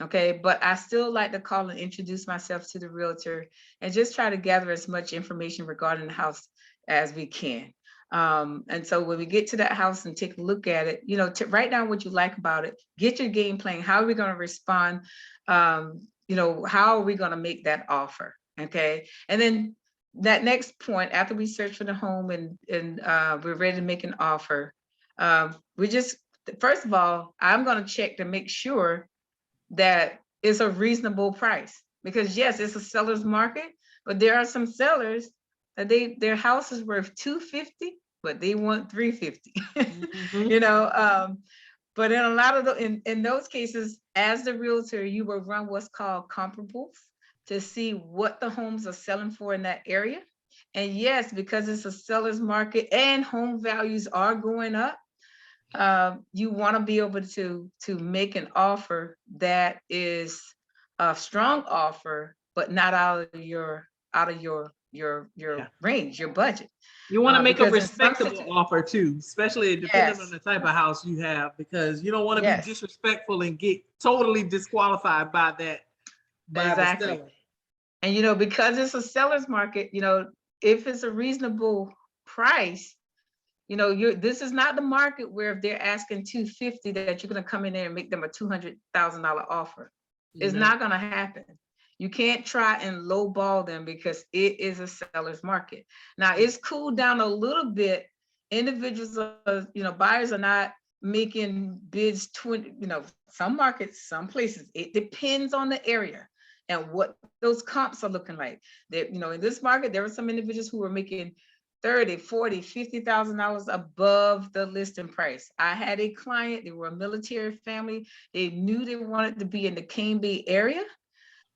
B: Okay, but I still like to call and introduce myself to the realtor and just try to gather as much information regarding the house as we can. And so when we get to that house and take a look at it, you know, to write down what you like about it, get your game plan. How are we going to respond? You know, how are we going to make that offer? Okay, and then that next point, after we search for the home and we're ready to make an offer, we just, first of all, I'm going to check to make sure that it's a reasonable price, because yes, it's a seller's market, but there are some sellers that their house is worth 250, but they want 350.
A: Mhm.
B: You know, but in a lot of in those cases, as the realtor, you will run what's called comparables to see what the homes are selling for in that area. And yes, because it's a seller's market and home values are going up, you want to be able to make an offer that is a strong offer, but not out of your range, your budget.
A: You want to make a
B: because in some
A: respectable offer too, especially depending on the type of house you have, because you don't want to be disrespectful and get totally disqualified by that. The seller.
B: And you know, because it's a seller's market, you know, if it's a reasonable price, you know, this is not the market where if they're asking 250 that you're going to come in there and make them a $200,000 offer. It's not going to happen. You can't try and lowball them because it is a seller's market. Now it's cooled down a little bit. Individuals, you know, buyers are not making bids 20, you know, some markets, some places, it depends on the area and what those comps are looking like. That, you know, in this market, there were some individuals who were making $30,000, $40,000, $50,000 above the listing price. I had a client, they were a military family. They knew they wanted to be in the Cane Bay area.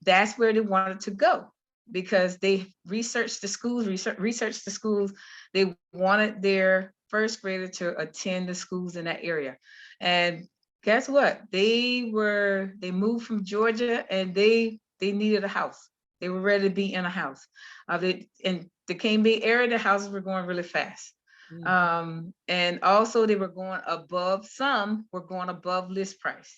B: That's where they wanted to go because they researched the schools, researched the schools. They wanted their first grader to attend the schools in that area. And guess what? They moved from Georgia and they needed a house. They were ready to be in a house. In the Cane Bay area, the houses were going really fast. And also they were going above, some were going above list price.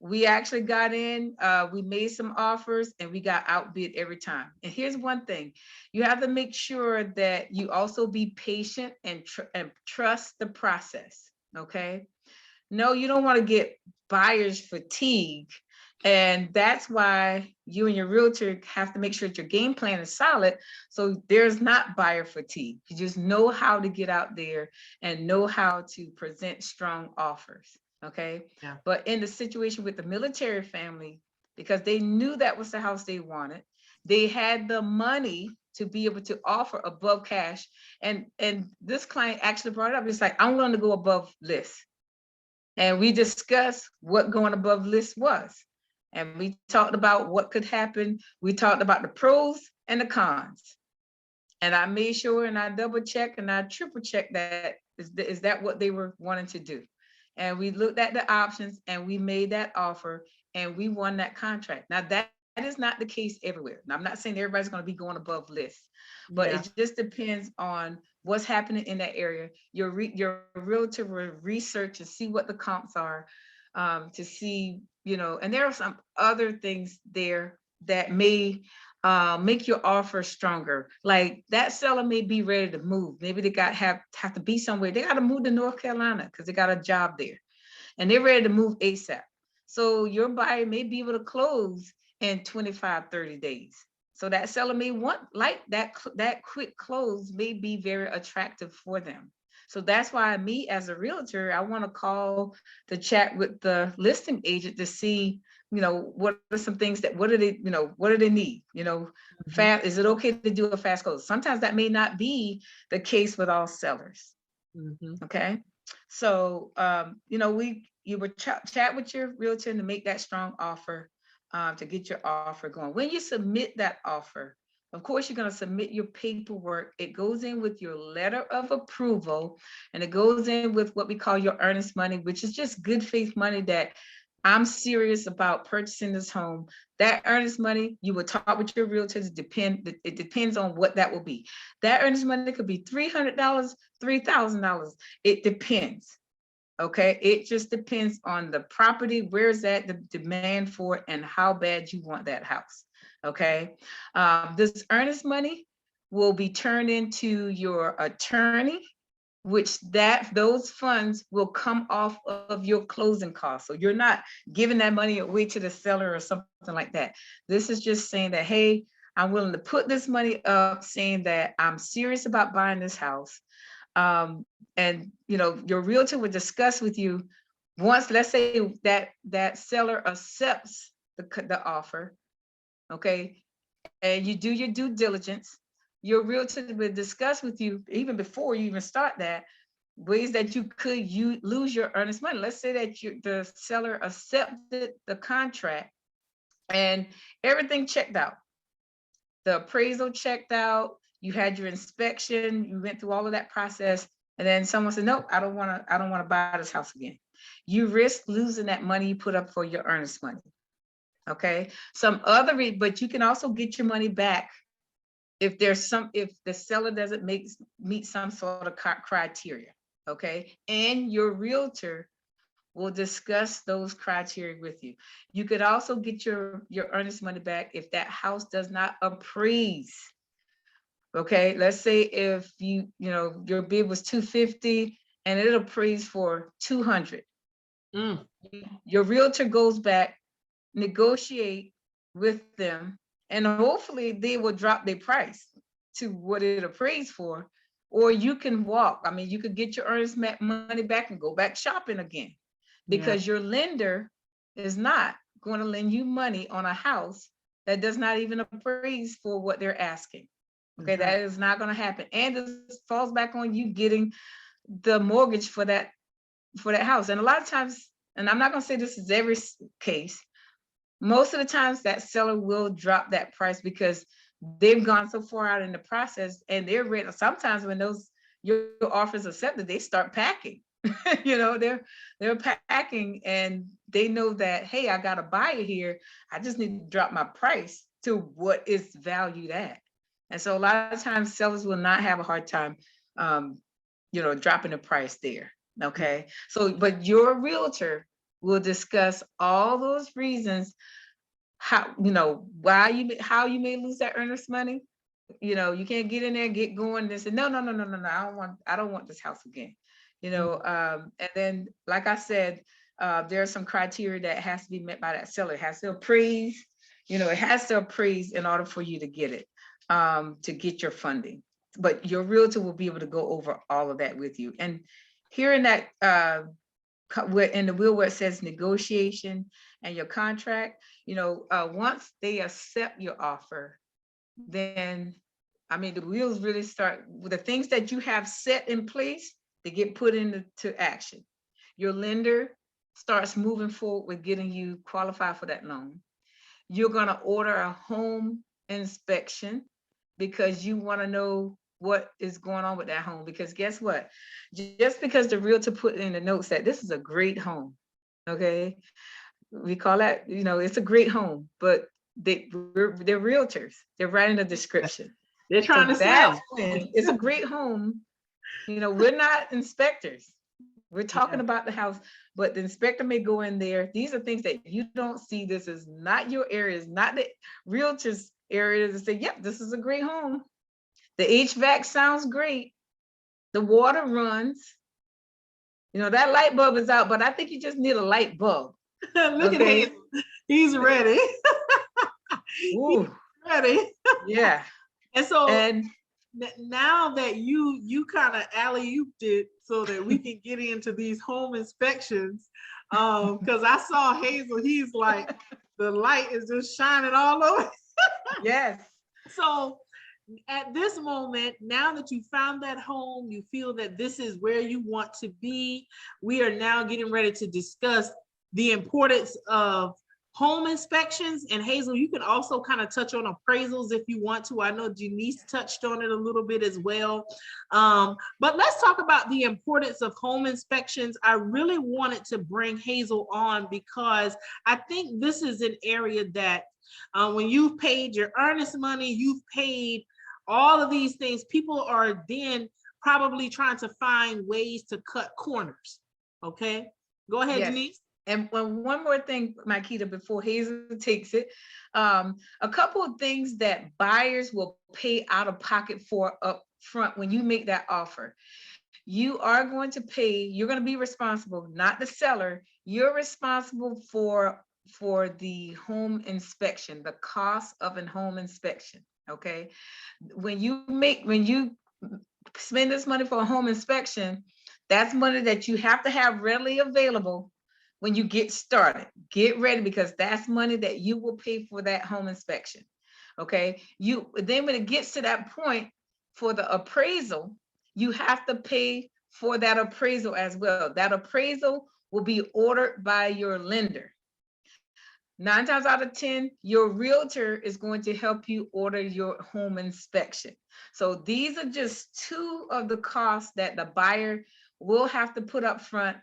B: We actually got in, we made some offers and we got outbid every time. And here's one thing, you have to make sure that you also be patient and trust the process, okay? No, you don't want to get buyer's fatigue. And that's why you and your realtor have to make sure that your game plan is solid. So there's not buyer fatigue. You just know how to get out there and know how to present strong offers. Okay.
A: Yeah.
B: But in the situation with the military family, because they knew that was the house they wanted, they had the money to be able to offer above cash. And this client actually brought it up. It's like, I'm going to go above list. And we discussed what going above list was. And we talked about what could happen. We talked about the pros and the cons. And I made sure and I double checked and I triple checked that is that what they were wanting to do. and we looked at the options and we made that offer and we won that contract. Now that is not the case everywhere. Now, I'm not saying everybody's going to be going above list, but
A: Yeah.
B: it just depends on what's happening in that area. Your realtor will research and see what the comps are, to see, and there are some other things there that may make your offer stronger. Like that seller may be ready to move. Maybe they have to be somewhere. They got to move to North Carolina because they got a job there and they're ready to move ASAP. So your buyer may be able to close in 25, 30 days. So that seller may want, like that quick close may be very attractive for them. So that's why me as a realtor, I want to call to chat with the listing agent to see, what are some things what do they need? Fast, is it okay to do a fast close? Sometimes that may not be the case with all sellers. Okay. So, you would chat with your realtor to make that strong offer, to get your offer going. When you submit that offer, of course, you're going to submit your paperwork. It goes in with your letter of approval, and it goes in with what we call your earnest money, which is just good faith money that I'm serious about purchasing this home. That earnest money, you will talk with your realtor. It depends on what that will be. That earnest money could be $300, $3,000. It depends. Okay, it just depends on the property, where's that the demand for it, and how bad you want that house. Okay, this earnest money will be turned into your attorney, which those funds will come off of your closing costs. So you're not giving that money away to the seller or something like that. This is just saying that, hey, I'm willing to put this money up, saying that I'm serious about buying this house. And your realtor would discuss with you once, let's say that seller accepts the offer, okay, and you do your due diligence. Your realtor would discuss with you, even before you even start that, ways that you could lose your earnest money. Let's say that the seller accepted the contract and everything checked out. The appraisal checked out, you had your inspection, you went through all of that process, and then someone said, nope, I don't want to buy this house again. You risk losing that money you put up for your earnest money. Okay, but you can also get your money back if the seller doesn't meet some sort of criteria. Okay, and your realtor will discuss those criteria with you. You could also get your earnest money back if that house does not appraise. Okay, let's say if your bid was 250 and it appraised for 200. Your realtor goes back, negotiate with them, and hopefully they will drop their price to what it appraised for, or you can walk. I mean, you could get your earnest money back and go back shopping again, because your lender is not going to lend you money on a house that does not even appraise for what they're asking. Okay, that is not going to happen. And this falls back on you getting the mortgage for that house. And a lot of times, and I'm not going to say this is every case, most of the times that seller will drop that price because they've gone so far out in the process and they're ready. Sometimes when your offers accepted, they start packing. They're packing and they know that, hey, I got a buyer here. I just need to drop my price to what is valued at. And so a lot of times sellers will not have a hard time, dropping the price there. Okay. So, but your realtor will discuss all those reasons, how you may lose that earnest money. You can't get in there, get going and say, no, I don't want this house again. And then, like I said, there are some criteria that has to be met by that seller. It has to appraise, it has to appraise in order for you to get it, to get your funding. But your realtor will be able to go over all of that with you. And here in that, in the will where it says negotiation and your contract, once they accept your offer, then, the wheels really start with the things that you have set in place to get put into action. Your lender starts moving forward with getting you qualified for that loan. You're going to order a home inspection because you want to know what is going on with that home, because guess what? Just because the realtor put in the notes that this is a great home, okay? We call that, it's a great home, but they're realtors. They're writing a description.
A: They're trying to sell.
B: That's when it's a great home. We're not inspectors. We're talking about the house, but the inspector may go in there. These are things that you don't see. This is not your area. It's not the realtor's area to say, yep, this is a great home. The HVAC sounds great. The water runs. That light bulb is out, but I think you just need a light bulb.
A: Look at him. He's ready.
B: Ooh.
A: He's ready.
B: Yeah.
A: And so now that you kind of alley-ooped it so that we can get into these home inspections, because I saw Hazel, he's like, the light is just shining all over.
B: Yes.
A: So at this moment, now that you found that home, you feel that this is where you want to be, we are now getting ready to discuss the importance of home inspections. And Hazel, you can also kind of touch on appraisals if you want to. I know Denise touched on it a little bit as well. But let's talk about the importance of home inspections. I really wanted to bring Hazel on because I think this is an area that when you've paid your earnest money, you've paid all of these things, people are then probably trying to find ways to cut corners. Okay, go ahead, yes. Denise.
B: And one more thing, MyKeida, before Hazel takes it, a couple of things that buyers will pay out of pocket for up front when you make that offer. You are going to pay, you're going to be responsible, not the seller. You're responsible for the home inspection, the cost of a home inspection. Okay, when you spend this money for a home inspection, that's money that you have to have readily available when you get started. Get ready, because that's money that you will pay for that home inspection. Okay, then when it gets to that point for the appraisal, you have to pay for that appraisal as well. That appraisal will be ordered by your lender. 9 times out of 10, your realtor is going to help you order your home inspection. So these are just 2 of the costs that the buyer will have to put up front,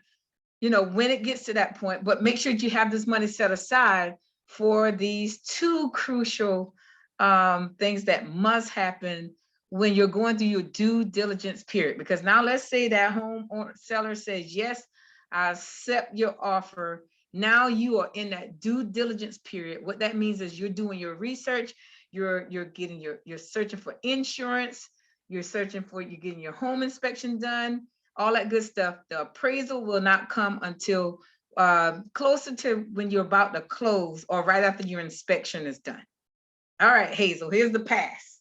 B: when it gets to that point. But make sure you have this money set aside for these 2 crucial things that must happen when you're going through your due diligence period. Because now let's say that home seller says, yes, I accept your offer. Now you are in that due diligence period. What that means is you're doing your research, you're searching for insurance, you're getting your home inspection done, all that good stuff. The appraisal will not come until closer to when you're about to close or right after your inspection is done. All right, Hazel, here's the pass.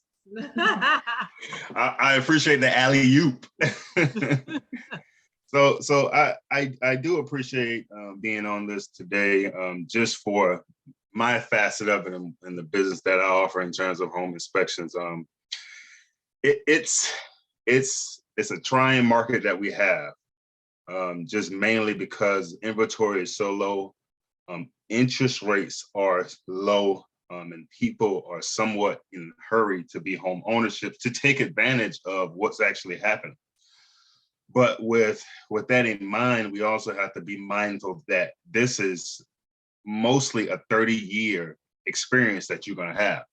C: I appreciate the alley-oop. So I do appreciate being on this today, just for my facet of it and the business that I offer in terms of home inspections. It's a trying market that we have, just mainly because inventory is so low, interest rates are low, and people are somewhat in a hurry to be home ownership to take advantage of what's actually happening. But with that in mind, we also have to be mindful that this is mostly a 30-year experience that you're going to have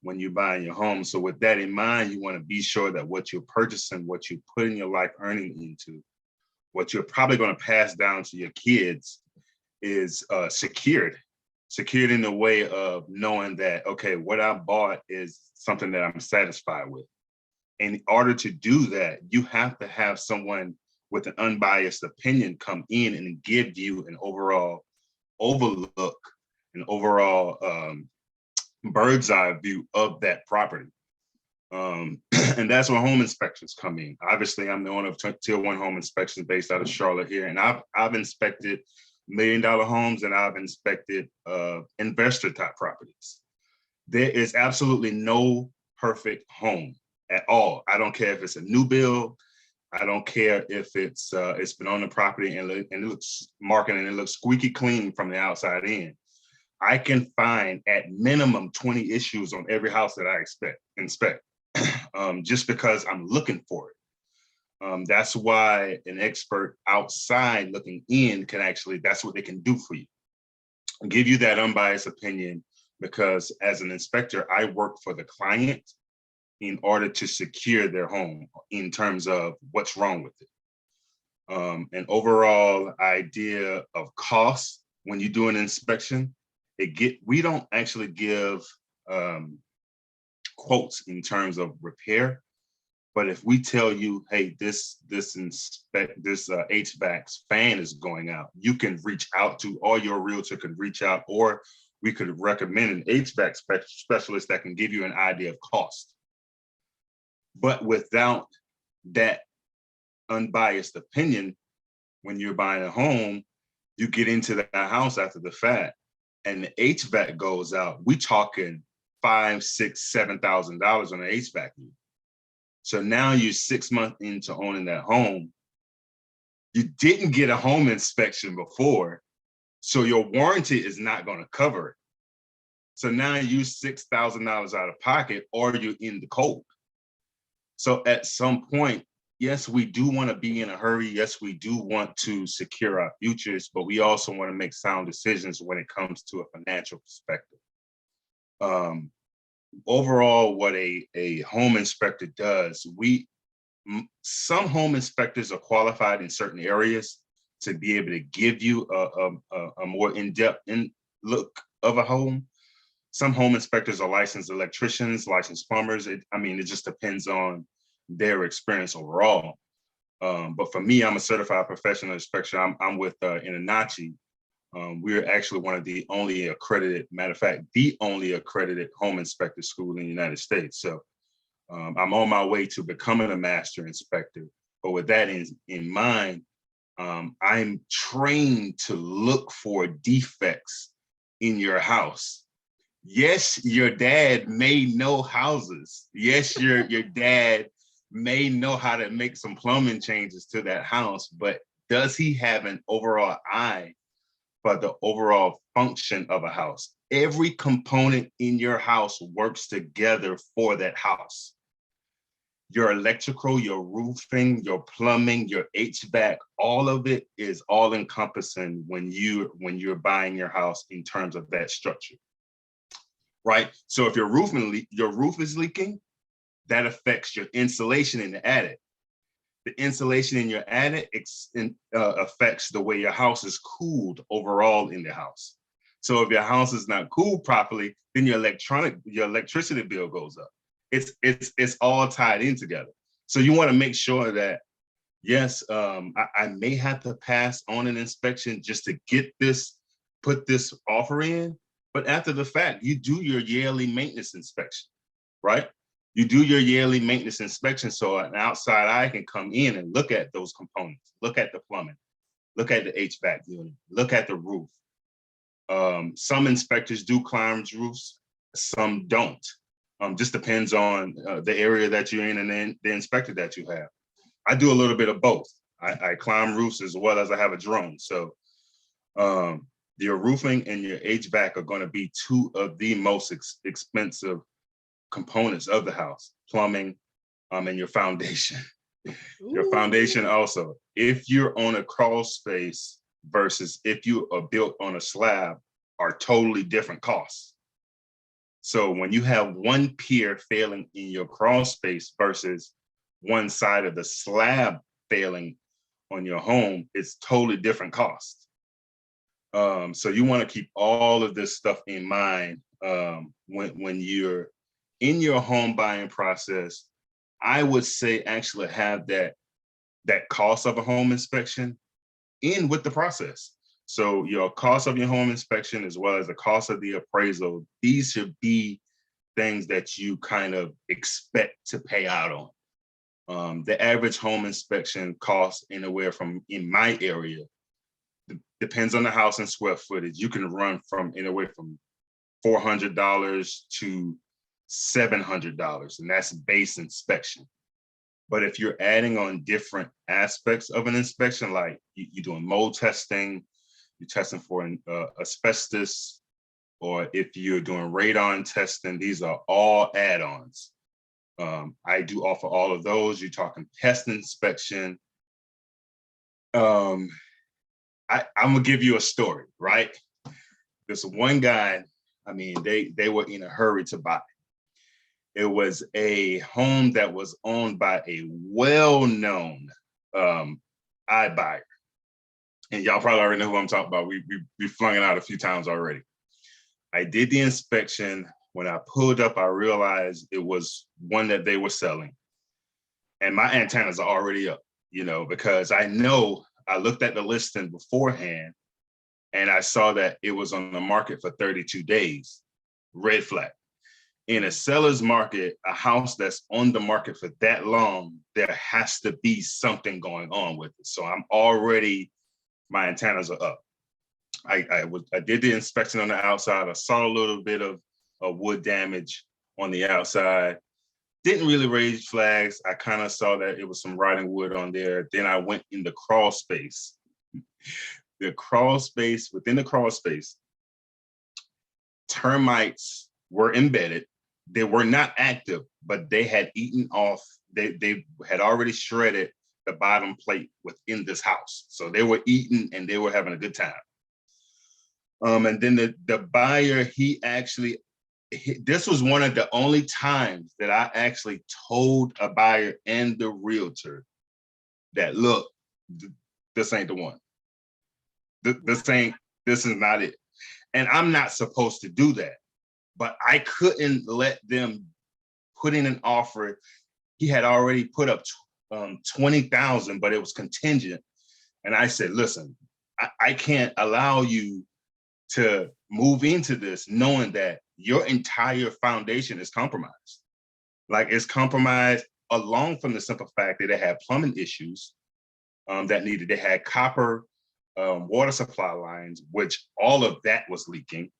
C: when you're buying your home. So with that in mind, you want to be sure that what you're purchasing, what you're putting your life earning into, what you're probably going to pass down to your kids is secured in the way of knowing that, okay, what I bought is something that I'm satisfied with. In order to do that, you have to have someone with an unbiased opinion come in and give you an overall overlook, an overall bird's eye view of that property. And that's where home inspections come in. Obviously, I'm the owner of Tier 1 Home Inspections based out of Charlotte here, and I've inspected $1 million homes, and I've inspected investor type properties. There is absolutely no perfect home at all. I don't care if it's a new build. I don't care if it's been on the property and it looks marketed and it looks squeaky clean from the outside in. I can find at minimum 20 issues on every house that I inspect. just because I'm looking for it. That's why an expert outside looking in can actually, that's what they can do for you. Give you that unbiased opinion, because as an inspector, I work for the client in order to secure their home in terms of what's wrong with it. An overall idea of cost when you do an inspection, we don't actually give quotes in terms of repair, but if we tell you, hey, this HVAC fan is going out, you can reach out to, or your realtor could reach out, or we could recommend an HVAC specialist that can give you an idea of cost. But without that unbiased opinion, when you're buying a home, you get into that house after the fact and the HVAC goes out, we talking $5,000, $6,000, $7,000 on an HVAC unit. So now you're 6 months into owning that home. You didn't get a home inspection before, so your warranty is not going to cover it. So now you $6,000 out of pocket, or you're in the cold. So at some point, yes, we do want to be in a hurry. Yes, we do want to secure our futures, but we also want to make sound decisions when it comes to a financial perspective. Overall, what a home inspector does, some home inspectors are qualified in certain areas to be able to give you a more in-depth look of a home. Some home inspectors are licensed electricians, licensed plumbers. It just depends on their experience overall. But for me, I'm a certified professional inspector. I'm with Inanachi. We're actually one of the only accredited, matter of fact, the only accredited home inspector school in the United States. So I'm on my way to becoming a master inspector. But with that in mind, I'm trained to look for defects in your house. Yes, your dad may know houses. Yes, your dad may know how to make some plumbing changes to that house, but does he have an overall eye for the overall function of a house? Every component in your house works together for that house. Your electrical, your roofing, your plumbing, your HVAC, all of it is all encompassing when you're buying your house in terms of that structure. Right? So if your roof is leaking, that affects your insulation in the attic. The insulation in your attic affects the way your house is cooled overall in the house. So if your house is not cooled properly, then your electricity bill goes up. It's all tied in together. So you want to make sure that, yes, I may have to pass on an inspection just to put this offer in. But after the fact, you do your yearly maintenance inspection, right? You do your yearly maintenance inspection so an outside eye can come in and look at those components, look at the plumbing, look at the HVAC unit, look at the roof. Some inspectors do climb roofs, some don't. Just depends on the area that you're in and then the inspector that you have. I do a little bit of both. I climb roofs as well as I have a drone. So your roofing and your HVAC are going to be two of the most expensive components of the house, plumbing and your foundation. Your foundation also. If you're on a crawl space versus if you are built on a slab, are totally different costs. So when you have one pier failing in your crawl space versus one side of the slab failing on your home, it's totally different costs. So you want to keep all of this stuff in mind when you're in your home buying process. I would say actually have that cost of a home inspection in with the process. So your cost of your home inspection as well as the cost of the appraisal, these should be things that you kind of expect to pay out on. The average home inspection costs anywhere from, in my area, depends on the house and square footage, you can run from anywhere from $400 to $700, and that's base inspection. But if you're adding on different aspects of an inspection, like you're doing mold testing, you're testing for asbestos, or if you're doing radon testing, these are all add-ons. I do offer all of those. You're talking pest inspection. I'm gonna give you a story, right? This one guy, I mean, they were in a hurry to buy. It was a home that was owned by a well-known iBuyer. And y'all probably already know who I'm talking about. We flung it out a few times already. I did the inspection. When I pulled up, I realized it was one that they were selling. And my antennas are already up, you know, because I know I looked at the listing beforehand and I saw that it was on the market for 32 days, red flag. In a seller's market, a house that's on the market for that long, there has to be something going on with it. So I'm already, my antennas are up. I did the inspection on the outside. I saw a little bit of wood damage on the outside. Didn't really raise flags. I kind of saw that it was some rotting wood on there. Then I went in the crawl space. The crawl space, within the crawl space, termites were embedded. They were not active, but they had eaten off. They had already shredded the bottom plate within this house. So they were eating and they were having a good time. And then the buyer, this was one of the only times that I actually told a buyer and the realtor that, look, this ain't the one. This is not it. And I'm not supposed to do that, but I couldn't let them put in an offer. He had already put up 20,000, but it was contingent. And I said, listen, I can't allow you to move into this knowing that your entire foundation is compromised. Like, it's compromised along from the simple fact that they had plumbing issues they had copper water supply lines, which all of that was leaking.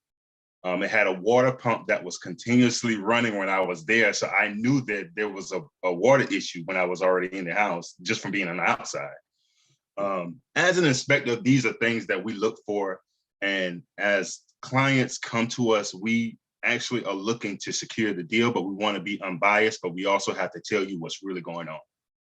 C: It had a water pump that was continuously running when I was there. So I knew that there was a water issue when I was already in the house, just from being on the outside. As an inspector, these are things that we look for. And as clients come to us, we actually are looking to secure the deal, but we want to be unbiased, but we also have to tell you what's really going on.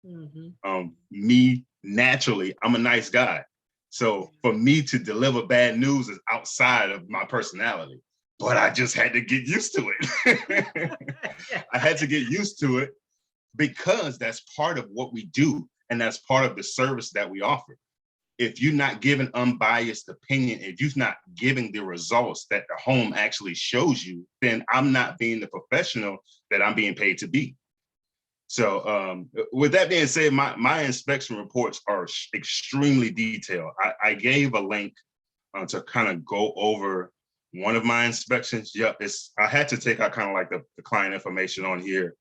C: Mm-hmm. Me, naturally, I'm a nice guy. So for me to deliver bad news is outside of my personality, but I just had to get used to it. I had to get used to it because that's part of what we do. And that's part of the service that we offer. If you're not giving unbiased opinion, if you're not giving the results that the home actually shows you, then I'm not being the professional that I'm being paid to be. So with that being said, my inspection reports are extremely detailed. I gave a link to kind of go over one of my inspections. Yeah, I had to take out kind of like the client information on here.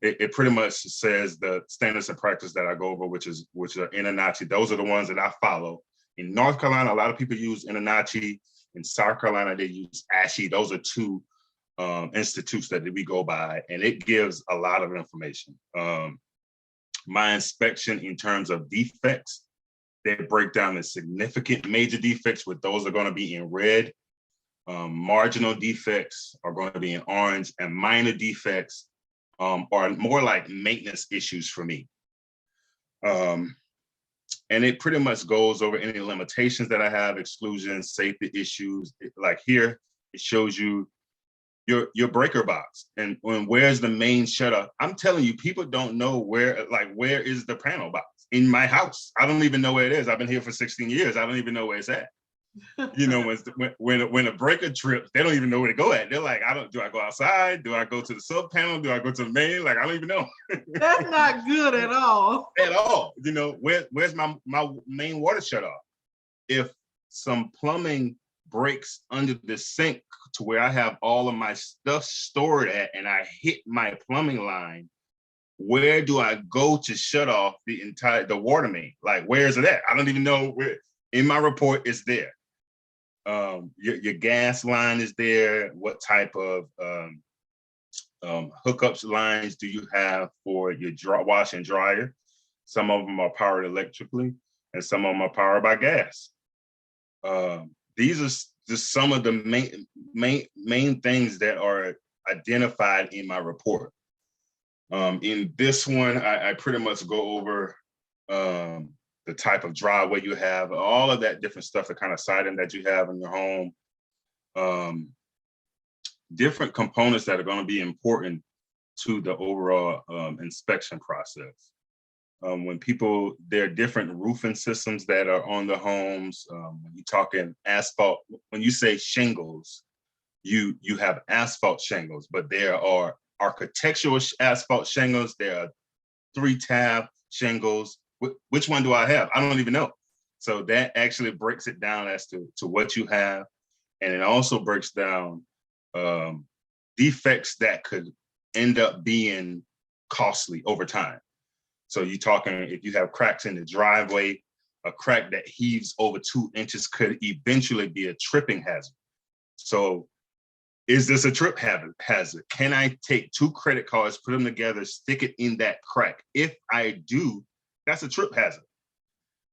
C: It pretty much says the standards and practice that I go over, which are Inanachi. Those are the ones that I follow. In North Carolina, a lot of people use Inanachi. In South Carolina, they use ASHI. Those are two institutes that we go by, and it gives a lot of information. My inspection in terms of defects, they break down the significant major defects, with those are going to be in red. Marginal defects are going to be in orange, and minor defects are more like maintenance issues for me. And it pretty much goes over any limitations that I have, exclusions, safety issues. Like here, it shows you your breaker box and where's the main shutter. I'm telling you, people don't know where is the panel box in my house. I don't even know where it is. I've been here for 16 years. I don't even know where it's at. You know, when a breaker trips, they don't even know where to go at. They're like, do I go outside? Do I go to the sub panel? Do I go to the main? Like, I don't even know.
A: That's not good at all.
C: At all. You know, where's my main water shut off? If some plumbing breaks under the sink to where I have all of my stuff stored at and I hit my plumbing line, where do I go to shut off the water main? Like, where is it at? I don't even know where. In my report, it's there. Your gas line is there. What type of hookups lines do you have for your wash and dryer? Some of them are powered electrically, and some of them are powered by gas. These are just some of the main things that are identified in my report. In this one, I pretty much go over the type of driveway you have, all of that different stuff, the kind of siding that you have in your home, different components that are going to be important to the overall inspection process. When there are different roofing systems that are on the homes. When you're talking asphalt, when you say shingles, you have asphalt shingles, but there are architectural asphalt shingles. There are 3-tab shingles. Which one do I have? I don't even know. So that actually breaks it down as to what you have. And it also breaks down defects that could end up being costly over time. So you're talking, if you have cracks in the driveway, a crack that heaves over 2 inches could eventually be a tripping hazard. So is this a trip hazard? Can I take 2 credit cards, put them together, stick it in that crack? If I do, that's a trip hazard.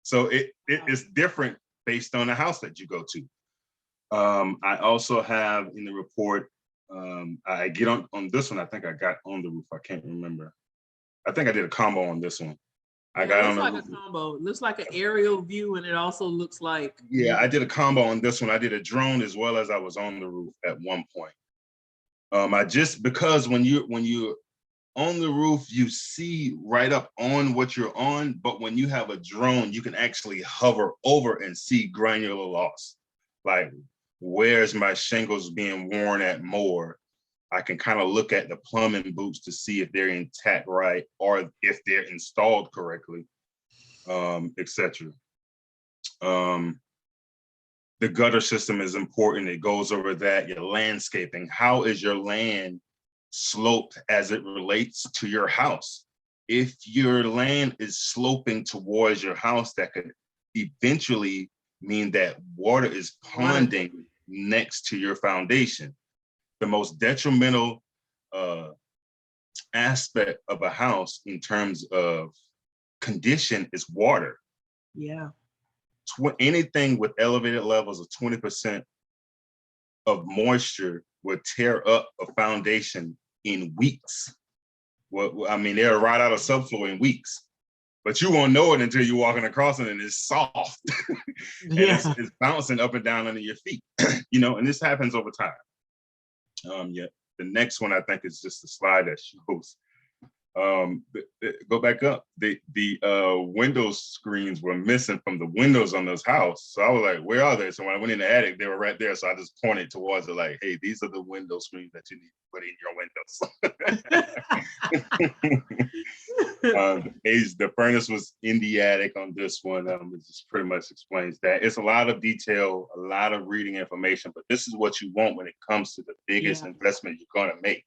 C: So it is different based on the house that you go to. I also have in the report, I get on this one, I think I got on the roof, I can't remember. I think I did a combo on this one. I got on the roof.
A: A combo. It looks like an aerial view, and it also looks like.
C: Yeah, I did a combo on this one. I did a drone as well as I was on the roof at one point. Because when you're on the roof, you see right up on what you're on, but when you have a drone, you can actually hover over and see granular loss. Like, where's my shingles being worn at more? I can kind of look at the plumbing boots to see if they're intact right, or if they're installed correctly, etc. The gutter system is important. It goes over that. Your landscaping. How is your land sloped as it relates to your house? If your land is sloping towards your house, that could eventually mean that water is ponding next to your foundation. The most detrimental aspect of a house in terms of condition is water.
A: Yeah.
C: Anything with elevated levels of 20% of moisture would tear up a foundation in weeks. Well, I mean, they're right out of subfloor in weeks, but you won't know it until you're walking across it and it's soft. And it's bouncing up and down under your feet, and this happens over time. The next one I think is just a slide that shows. Go back up. The window screens were missing from the windows on this house. So I was like, where are they? So when I went in the attic, they were right there. So I just pointed towards it like, hey, these are the window screens that you need to put in your windows. The furnace was in the attic on this one. It just pretty much explains that. It's a lot of detail, a lot of reading information, but this is what you want when it comes to the biggest investment you're going to make.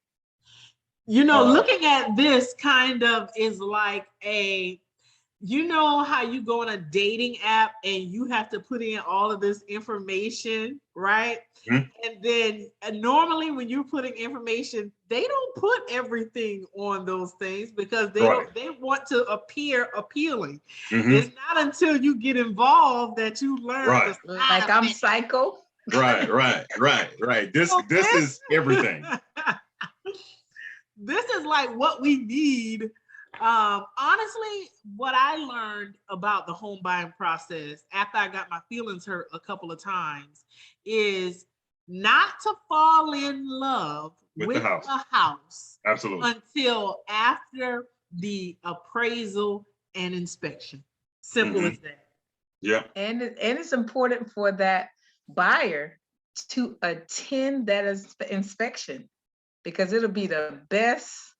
A: Looking at this kind of is like how you go on a dating app and you have to put in all of this information, right? Mm-hmm. And then normally when you're putting information, they don't put everything on those things because they want to appear appealing. Mm-hmm. It's not until you get involved that you learn.
B: Like I'm psycho.
C: Right. This is everything.
A: This is like what we need. Honestly, what I learned about the home buying process after I got my feelings hurt a couple of times is not to fall in love with the house.
C: Absolutely.
A: Until after the appraisal and inspection. Simple as that.
C: Yeah.
B: And it's important for that buyer to attend that inspection, because it'll be the best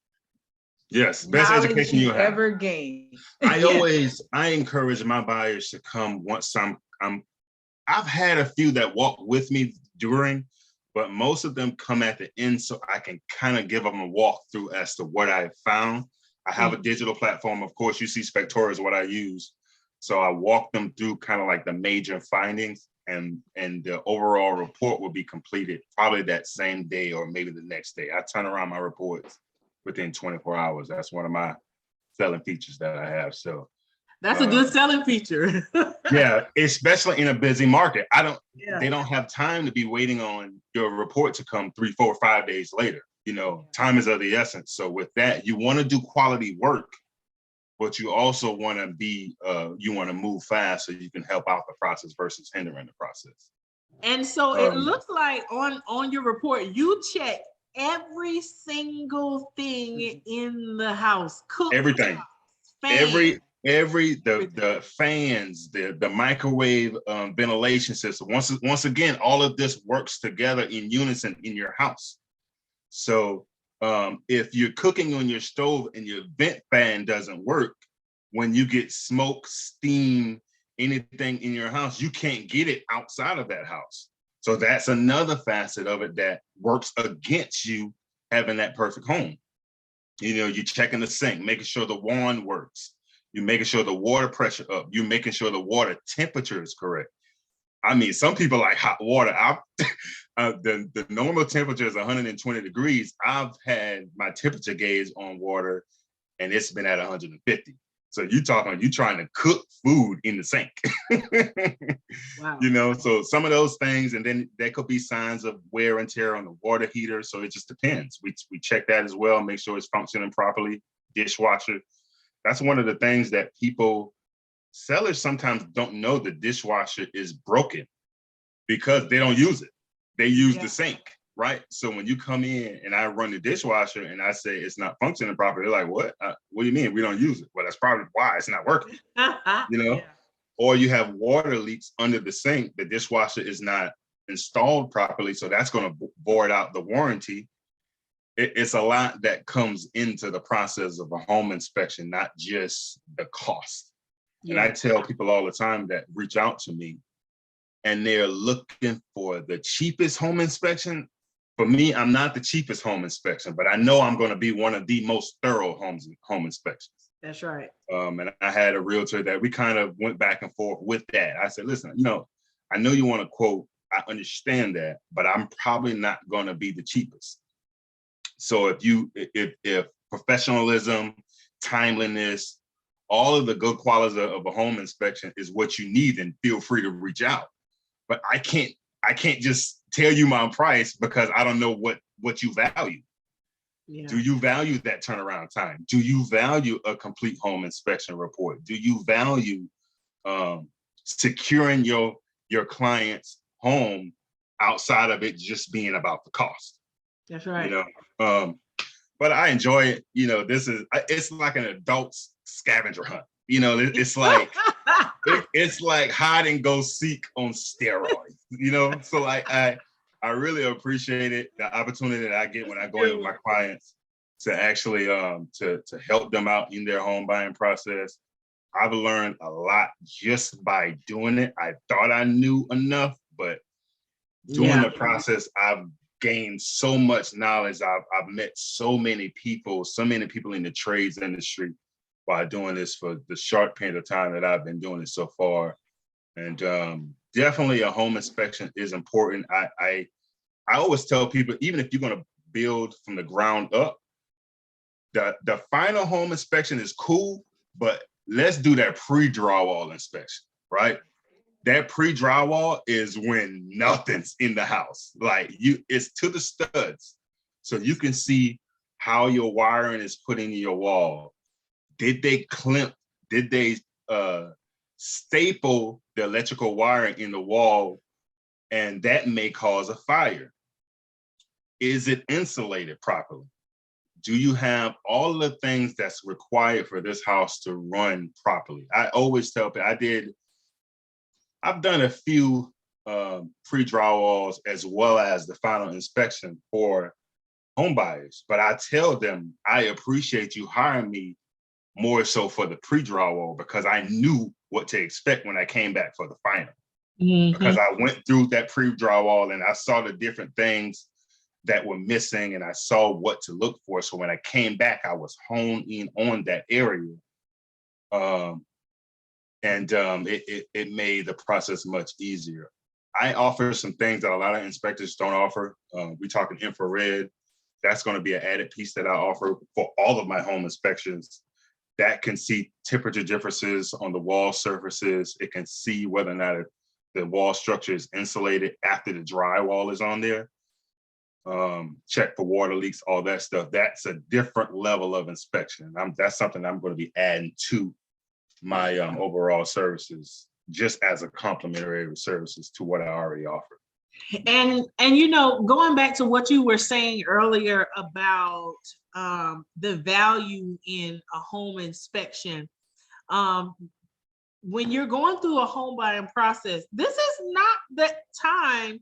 C: education you have
B: ever gained.
C: I encourage my buyers to come once I've had a few that walk with me during, but most of them come at the end so I can kind of give them a walkthrough as to what I found. I have a digital platform. Of course, you see Spectora is what I use. So I walk them through kind of like the major findings, and the overall report will be completed probably that same day or maybe the next day. I turn around my reports within 24 hours. That's one of my selling features that I have. So
A: that's a good selling feature.
C: Yeah, especially in a busy market. They don't have time to be waiting on your report to come 3, 4, 5 days later. You know, time is of the essence. So with that, you want to do quality work, but you also want to be, you want to move fast so you can help out the process versus hindering the process.
A: And so it looks like on your report, you check every single thing in the house.
C: Everything.
A: Fans.
C: The fans, the microwave ventilation system. Once again, all of this works together in unison in your house. So if you're cooking on your stove and your vent fan doesn't work, when you get smoke, steam, anything in your house, you can't get it outside of that house. So that's another facet of it that works against you having that perfect home. You know, you're checking the sink, making sure the wand works. You're making sure the water pressure up. You're making sure the water temperature is correct. I mean, some people like hot water. The normal temperature is 120 degrees. I've had my temperature gauge on water and it's been at 150. So you trying to cook food in the sink.
A: Wow.
C: You know, so some of those things, and then there could be signs of wear and tear on the water heater. So it just depends. We check that as well, make sure it's functioning properly. Dishwasher. That's one of the things that sellers sometimes don't know the dishwasher is broken because they don't use it. They use the sink, right? So when you come in and I run the dishwasher and I say it's not functioning properly, they're like, what? What do you mean we don't use it? Well, that's probably why it's not working, you know? Yeah. Or you have water leaks under the sink. The dishwasher is not installed properly, so that's going to void out the warranty. It's a lot that comes into the process of a home inspection, not just the cost. Yeah. And I tell people all the time that reach out to me and they're looking for the cheapest home inspection. For me, I'm not the cheapest home inspection, but I know I'm going to be one of the most thorough home inspections.
A: That's right.
C: And I had a realtor that we kind of went back and forth with that. I said, listen, you know you want to quote, I understand that, but I'm probably not going to be the cheapest. So if professionalism, timeliness, all of the good qualities of a home inspection is what you need, then feel free to reach out. But I can't just tell you my price because I don't know what you value. Yeah. Do you value that turnaround time? Do you value a complete home inspection report? Do you value securing your client's home outside of it just being about the cost?
A: That's right.
C: You know, but I enjoy it. You know, it's like an adult scavenger hunt. You know, it's like it's like hide and go seek on steroids. You know, so like I really appreciate it, the opportunity that I get when I go in with my clients to actually to help them out in their home buying process. I've learned a lot just by doing it. I thought I knew enough, but doing the process, I've gained so much knowledge. I've met so many people in the trades industry while doing this for the short period of time that I've been doing it so far. And definitely a home inspection is important. I always tell people, even if you're going to build from the ground up, the final home inspection is cool, but let's do that pre-drywall inspection, right? That pre-drywall is when nothing's in the house. Like it's to the studs. So you can see how your wiring is put in your wall. Did they clamp? Did they staple the electrical wiring in the wall? And that may cause a fire. Is it insulated properly? Do you have all the things that's required for this house to run properly? I always tell people, I've done a few pre-drywalls as well as the final inspection for home buyers, but I tell them I appreciate you hiring me more so for the pre-drywall because I knew what to expect when I came back for the final. Mm-hmm. Because I went through that pre-drywall and I saw the different things that were missing and I saw what to look for. So when I came back, I was honed in on that area. It made the process much easier. I offer some things that a lot of inspectors don't offer. We're talking infrared. That's going to be an added piece that I offer for all of my home inspections. That can see temperature differences on the wall surfaces. It can see whether or not the wall structure is insulated after the drywall is on there. check for water leaks, all that stuff. That's a different level of inspection. That's something I'm going to be adding to my overall services, just as a complementary services to what I already offer.
A: And going back to what you were saying earlier about the value in a home inspection, when you're going through a home buying process, this is not the time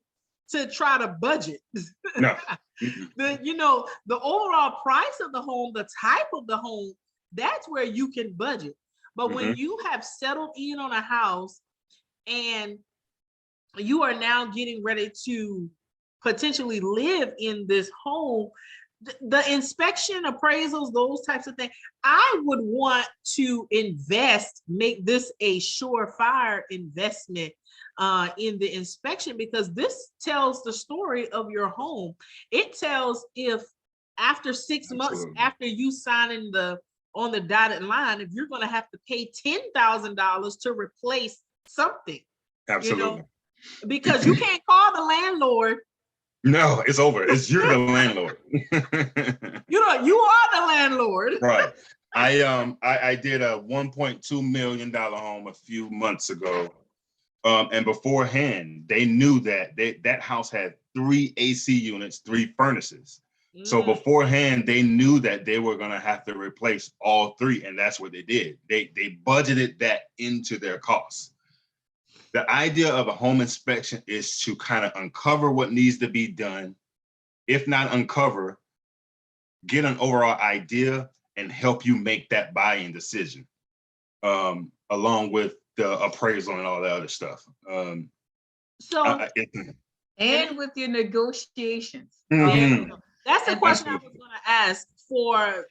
A: to try to budget.
C: No.
A: The overall price of the home, the type of the home, that's where you can budget. But when you have settled in on a house and you are now getting ready to potentially live in this home, the inspection, appraisals, those types of things, I would want to make this a surefire investment in the inspection, because this tells the story of your home. It tells if after 6 months after you signing on the dotted line, if you're going to have to pay $10,000 to replace something.
C: Absolutely.
A: Because you can't call the landlord.
C: No, it's over. It's you're the landlord.
A: You are the landlord.
C: Right. I did a $1.2 million home a few months ago. And beforehand, they knew that that house had 3 AC units, 3 furnaces. So beforehand, they knew that they were going to have to replace all 3. And that's what they did. They budgeted that into their costs. The idea of a home inspection is to kind of uncover what needs to be done. If not uncover, get an overall idea and help you make that buying decision, along with the appraisal and all that other stuff.
B: And with your negotiations.
A: That's the question I was going to ask for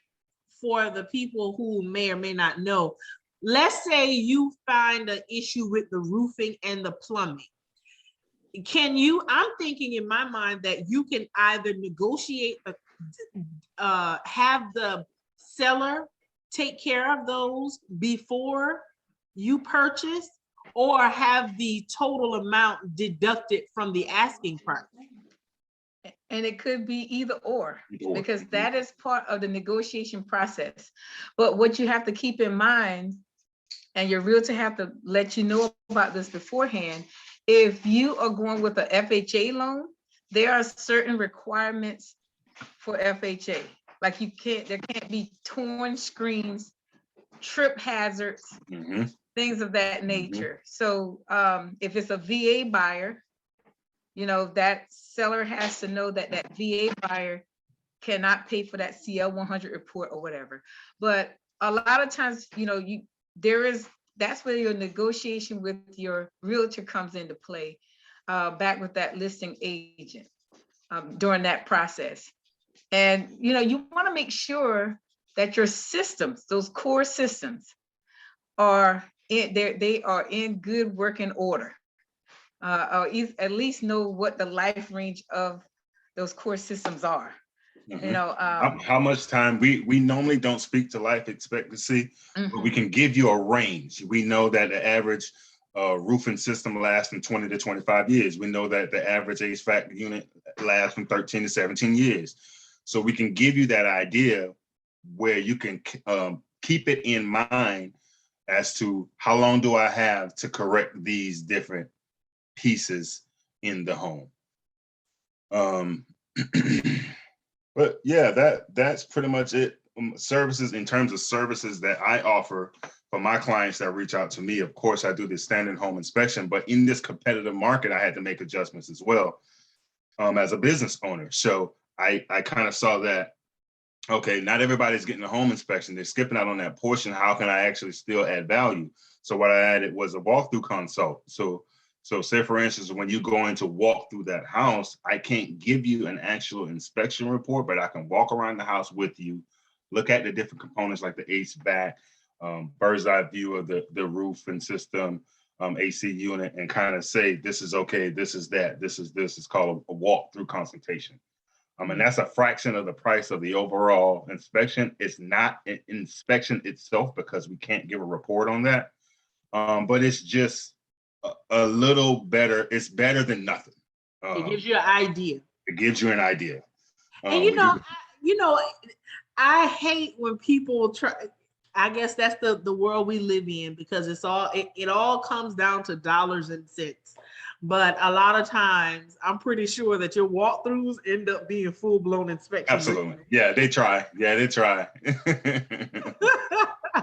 A: the people who may or may not know. Let's say you find an issue with the roofing and the plumbing. I'm thinking in my mind that you can either negotiate, have the seller take care of those before you purchase, or have the total amount deducted from the asking price.
B: And it could be either or, because that is part of the negotiation process. But what you have to keep in mind, and your realtor have to let you know about this beforehand, if you are going with a FHA loan, there are certain requirements for FHA. Like there can't be torn screens, trip hazards, things of that nature. So if it's a VA buyer, that seller has to know that that VA buyer cannot pay for that CL 100 report or whatever. But a lot of times, that's where your negotiation with your realtor comes into play, back with that listing agent during that process. And, you want to make sure that your systems, those core systems, they are in good working order. Or at least know what the life range of those core systems are.
C: How much time we normally don't speak to life expectancy, but we can give you a range. We know that the average roofing system lasts from 20 to 25 years. We know that the average HVAC unit lasts from 13 to 17 years. So we can give you that idea where you can keep it in mind as to how long do I have to correct these different pieces in the home. But yeah, that's pretty much it. Services, in terms of services that I offer for my clients that reach out to me, of course, I do the standard home inspection, but in this competitive market, I had to make adjustments as well, as a business owner. So I kind of saw that, okay, not everybody's getting a home inspection. They're skipping out on that portion. How can I actually still add value? So what I added was a walkthrough consult. So say, for instance, when you go in to walk through that house, I can't give you an actual inspection report, but I can walk around the house with you, look at the different components like the HVAC, bird's eye view of the roof and system, AC unit, and kind of say, this is okay, this is that, this is this. It's called a walkthrough consultation. And that's a fraction of the price of the overall inspection. It's not an inspection itself because we can't give a report on that, but it's just a little better. It's better than nothing.
A: It gives you an idea.
C: It gives you an idea.
A: And I hate when people try. I guess that's the world we live in, because it all comes down to dollars and cents. But a lot of times, I'm pretty sure that your walkthroughs end up being full-blown inspections.
C: Absolutely. Yeah, they try.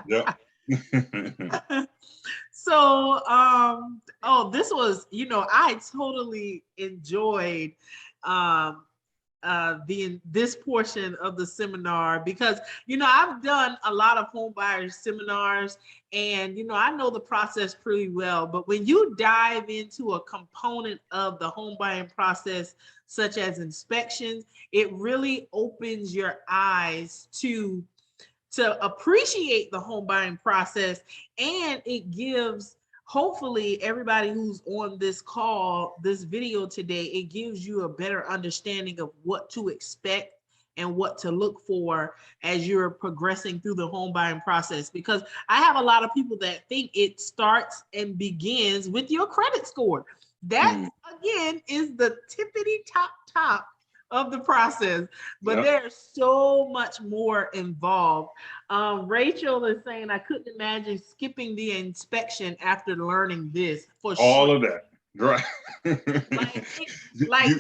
C: Yep.
A: So, this was, I totally enjoyed this portion of the seminar, because I've done a lot of home buyer seminars, and I know the process pretty well. But when you dive into a component of the home buying process, such as inspections, it really opens your eyes to appreciate the home buying process, and it gives, hopefully, everybody who's on this call, this video today, it gives you a better understanding of what to expect and what to look for as you're progressing through the home buying process. Because I have a lot of people that think it starts and begins with your credit score. That, again, is the tippity top of the process, but there's so much more involved. Rachel is saying, I couldn't imagine skipping the inspection after learning this. For
C: all
A: sure.
C: of that, right?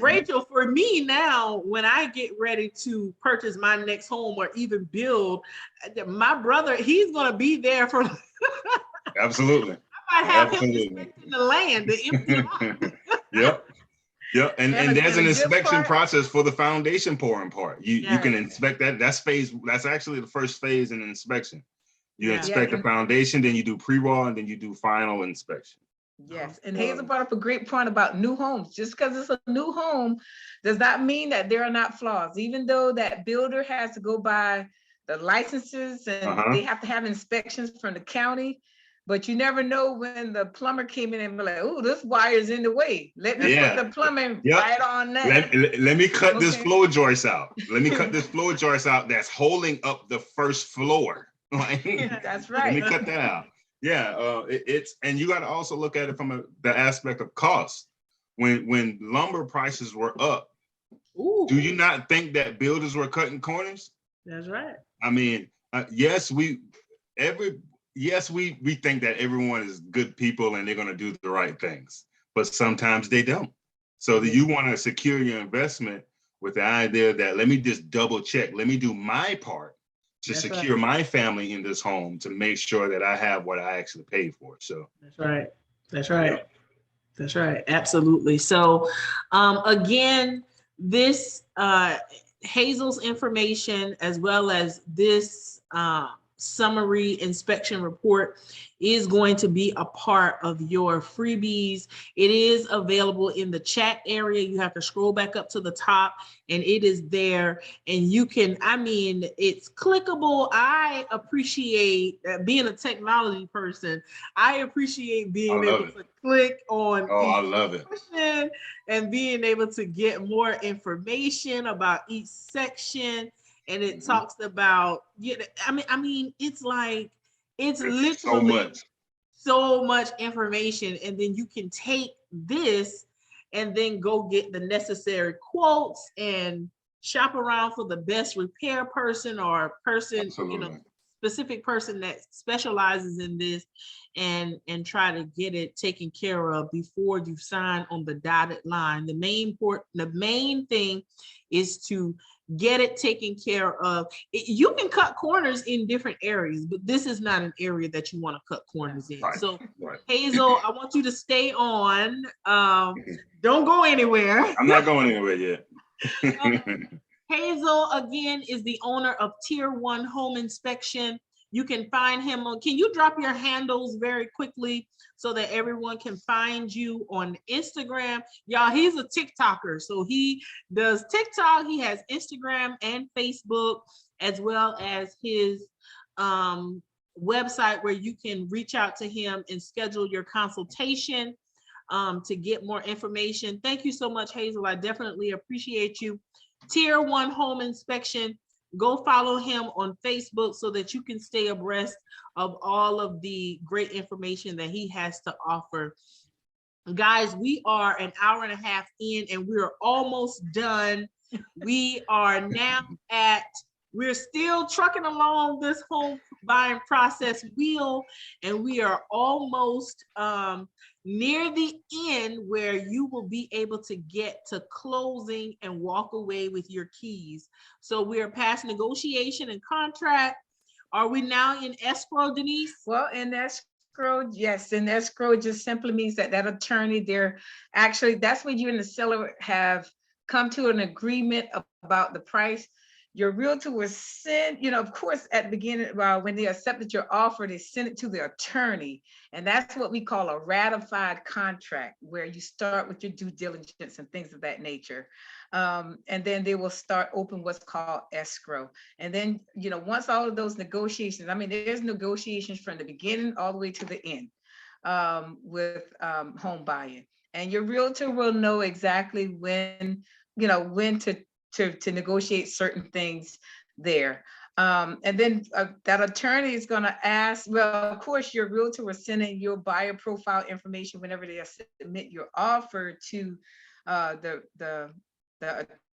A: Rachel, for me now, when I get ready to purchase my next home or even build, my brother, he's gonna be there for.
C: Absolutely.
A: I might have him inspecting the land, the empty lot.
C: Yep. Yeah, and there's an inspection process for the foundation pouring part. You can inspect that. That's phase. That's actually the first phase in an inspection. You inspect the foundation, then you do pre-wall, and then you do final inspection.
B: Yes, and Hazel brought up a great point about new homes. Just because it's a new home does not mean that there are not flaws. Even though that builder has to go by the licenses and they have to have inspections from the county. But you never know when the plumber came in and be like, oh, this wire's in the way. Let me put the plumbing right on that.
C: Let me cut this floor joist out. Let me cut this floor joist out that's holding up the first floor.
B: That's right.
C: Let me cut that out. Yeah, and you got to also look at it from the aspect of cost. When lumber prices were up, do you not think that builders were cutting corners?
A: That's right.
C: I mean, yes, we think that everyone is good people and they're going to do the right things, but sometimes they don't. So that you want to secure your investment with the idea that let me just double check, let me do my part to secure my family in this home to make sure that I have what I actually paid for. So
A: that's right. Absolutely. So again, this Hazel's information, as well as this summary inspection report, is going to be a part of your freebies. It is available in the chat area. You have to scroll back up to the top and it is there, and you can, it's clickable. I appreciate being a technology person. I appreciate being able to click on
C: I love it,
A: and being able to get more information about each section. And it talks about, it's literally so much information. And then you can take this and then go get the necessary quotes and shop around for the best repair person or person, specific person that specializes in this, and try to get it taken care of before you sign on the dotted line. The main thing is to get it taken care of. You can cut corners in different areas, but this is not an area that you want to cut corners in. So Hazel, I want you to stay on. Don't go anywhere.
C: I'm not going anywhere yet.
A: Hazel, again, is the owner of Tier 1 Home Inspection. You can find him on, can you drop your handles very quickly so that everyone can find you on Instagram? Y'all, he's a TikToker. So he does TikTok. He has Instagram and Facebook, as well as his website where you can reach out to him and schedule your consultation to get more information. Thank you so much, Hazel. I definitely appreciate you. Tier 1 Home Inspection. Go follow him on Facebook so that you can stay abreast of all of the great information that he has to offer. Guys, we are an hour and a half in and we're almost done. We are now we're still trucking along this home buying process wheel, and we are almost near the end where you will be able to get to closing and walk away with your keys. So we are past negotiation and contract. Are we now in escrow, Denise?
B: Well, in escrow, yes, in escrow just simply means that that attorney, they're actually, that's when you and the seller have come to an agreement about the price. Your realtor will send, you know, of course, at the beginning, when they accepted your offer, they send it to the attorney. And that's what we call a ratified contract, where you start with your due diligence and things of that nature. And then they will start open what's called escrow. And then, you know, once all of those negotiations, I mean, there's negotiations from the beginning all the way to the end with home buying. And your realtor will know exactly when, you know, when to negotiate certain things there. And then that attorney is going to ask, well, of course, your realtor will send in your buyer profile information whenever they submit your offer to the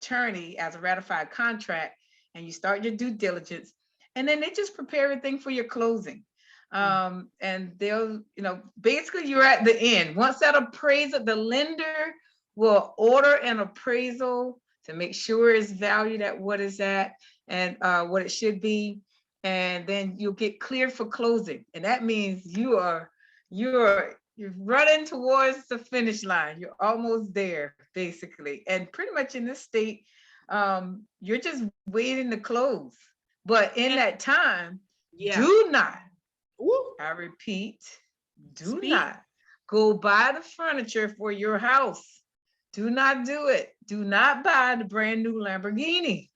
B: attorney as a ratified contract, and you start your due diligence. And then they just prepare everything for your closing. And they'll, you know, basically you're at the end. Once that appraisal, the lender will order an appraisal to make sure it's valued at what is at and what it should be. And then you'll get cleared for closing. And that means you're running towards the finish line. You're almost there, basically. And pretty much in this state, you're just waiting to close. But in that time, do not, I repeat, do not go buy the furniture for your house. Do not do it. Do not buy the brand new Lamborghini.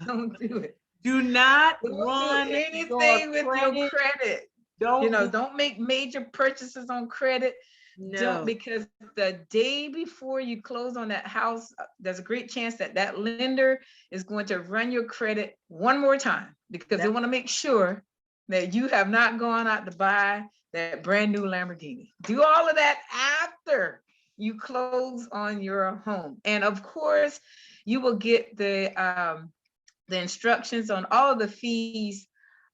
B: Don't do it.
A: Do not
B: run anything with your credit. Don't make major purchases on credit. No. Don't, because the day before you close on that house, there's a great chance that that lender is going to run your credit one more time, because they want to make sure that you have not gone out to buy that brand new Lamborghini. Do all of that after you close on your home. And of course, you will get the instructions on all of the fees.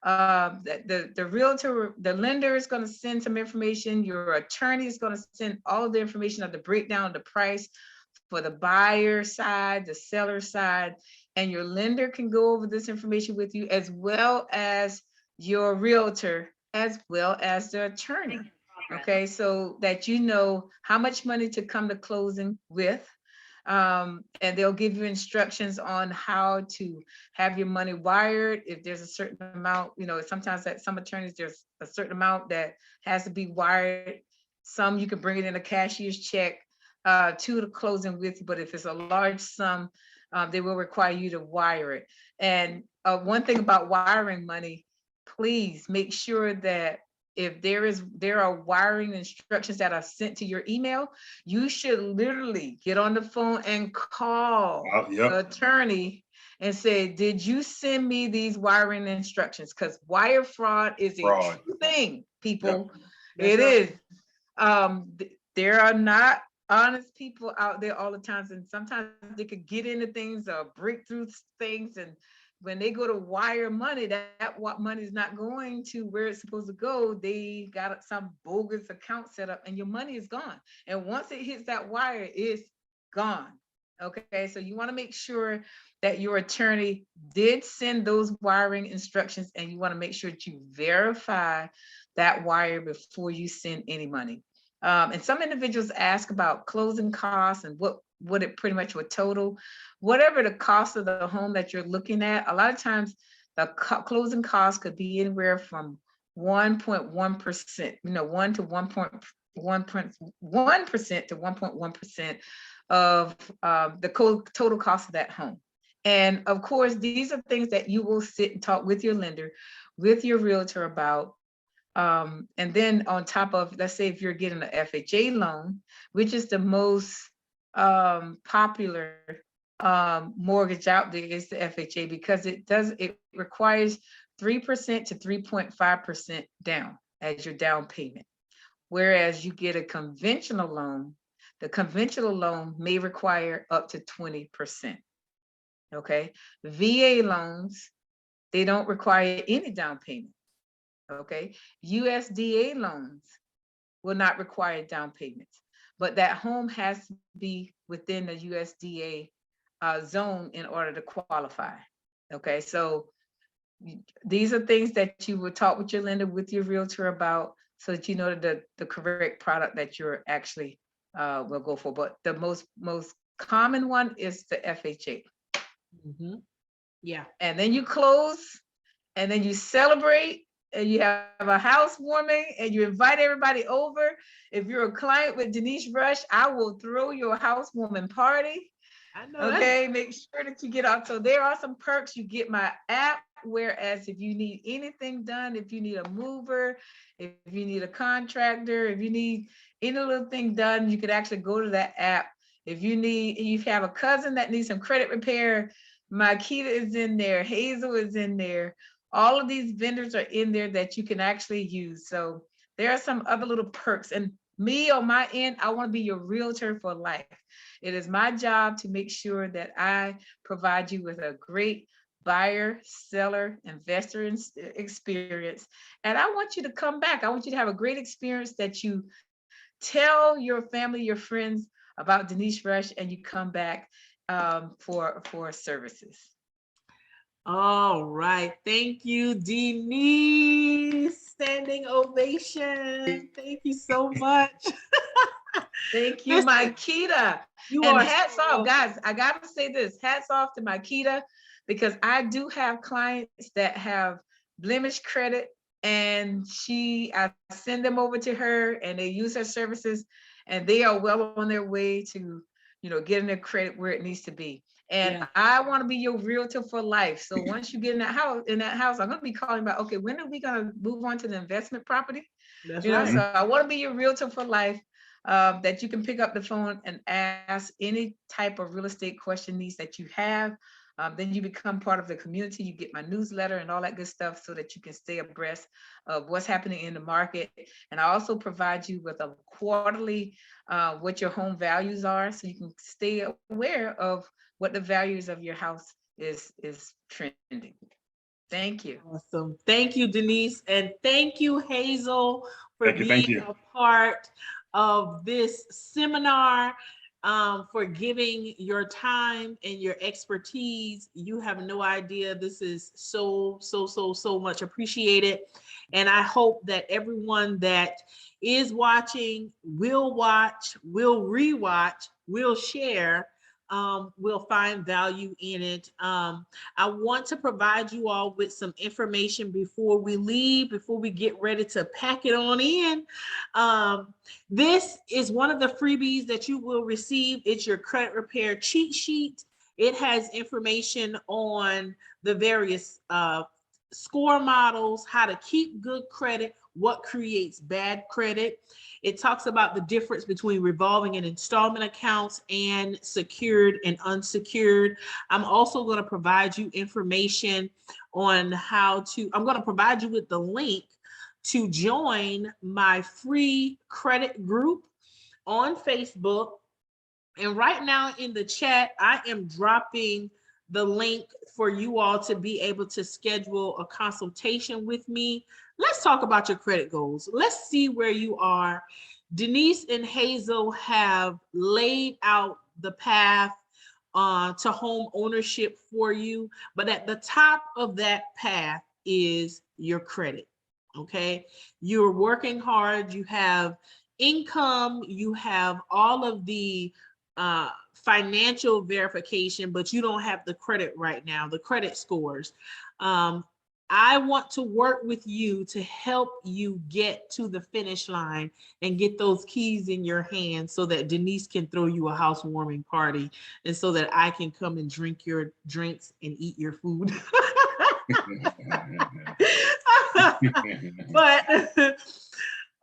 B: The realtor, the lender is going to send some information. Your attorney is going to send all of the information of the breakdown of the price for the buyer side, the seller side, and your lender can go over this information with you, as well as your realtor, as well as the attorney. Okay, so that you know how much money to come to closing with. And they'll give you instructions on how to have your money wired. If there's a certain amount, you know, sometimes at some attorneys, there's a certain amount that has to be wired. Some you can bring it in a cashier's check to the closing with you, but if it's a large sum, they will require you to wire it. And one thing about wiring money, please make sure that if there are wiring instructions that are sent to your email, you should literally get on the phone and call the attorney and say, did you send me these wiring instructions? Because wire fraud is a true thing, people. It is. There are not honest people out there all the time, and sometimes they could get into things or break through things, and when they go to wire money, that money is not going to where it's supposed to go. They got some bogus account set up and your money is gone. And once it hits that wire, it's gone. Okay, so you want to make sure that your attorney did send those wiring instructions, and you want to make sure that you verify that wire before you send any money. And some individuals ask about closing costs and what it pretty much would total. Whatever the cost of the home that you're looking at, a lot of times the closing costs could be anywhere from 1.1%, 1 to 1.1% to 1.1% of the total cost of that home. And of course, these are things that you will sit and talk with your lender, with your realtor about. And then on top of, let's say if you're getting an FHA loan, which is the most popular mortgage out there, is the FHA, because it requires 3% to 3.5% down as your down payment. Whereas you get a conventional loan, the conventional loan may require up to 20%. Okay. VA loans, they don't require any down payment. Okay. USDA loans will not require down payments, but that home has to be within the USDA zone in order to qualify. Okay. So these are things that you will talk with your lender, with your realtor about, so that you know the correct product that you're actually will go for. But the most common one is the FHA.
A: Yeah.
B: And then you close, and then you celebrate, and you have a housewarming, and you invite everybody over. If you're a client with Denise Rush, I will throw you a housewarming party.
A: I know.
B: Okay, make sure that you get out. So there are some perks. You get my app, whereas if you need anything done, if you need a mover, if you need a contractor, if you need any little thing done, you could actually go to that app. If you have a cousin that needs some credit repair, MyKeida is in there, Hazel is in there. All of these vendors are in there that you can actually use. So there are some other little perks. And me on my end, I want to be your realtor for life. It is my job to make sure that I provide you with a great buyer, seller, investor experience. And I want you to come back. I want you to have a great experience, that you tell your family, your friends about Denise Rush, and you come back for services.
A: All right. Thank you, Denise. Standing ovation. Thank you so much.
B: Thank you, MyKeida. And hats off, guys. I got to say this. Hats off to MyKeida, because I do have clients that have blemished credit, and I send them over to her, and they use her services, and they are well on their way to, getting their credit where it needs to be. And I want to be your realtor for life. So once you get in that house, I'm going to be calling about, okay, when are we going to move on to the investment property?
A: That's right.
B: So I want to be your realtor for life, that you can pick up the phone and ask any type of real estate question needs that you have. Then you become part of the community. You get my newsletter and all that good stuff, so that you can stay abreast of what's happening in the market. And I also provide you with a quarterly, what your home values are, so you can stay aware of what the values of your house is trending. Thank you.
A: Awesome. Thank you, Denise. And thank you, Hazel, for being a part of this seminar, for giving your time and your expertise. You have no idea. This is so much appreciated. And I hope that everyone that is watching will watch, will rewatch, will share, will find value in it. I want to provide you all with some information before we leave, before we get ready to pack it on in. This is one of the freebies that you will receive. It's your credit repair cheat sheet. It has information on the various score models, how to keep good credit, what creates bad credit. It talks about the difference between revolving and installment accounts and secured and unsecured. I'm also going to provide you information on I'm going to provide you with the link to join my free credit group on Facebook. And right now in the chat, I am dropping the link for you all to be able to schedule a consultation with me. Let's talk about your credit goals. Let's see where you are. Denise and Hazel have laid out the path to home ownership for you, but at the top of that path is your credit. Okay, you're working hard, you have income, you have all of the financial verification, but you don't have the credit right now, the credit scores. I want to work with you to help you get to the finish line and get those keys in your hand, so that Denise can throw you a housewarming party, and so that I can come and drink your drinks and eat your food. But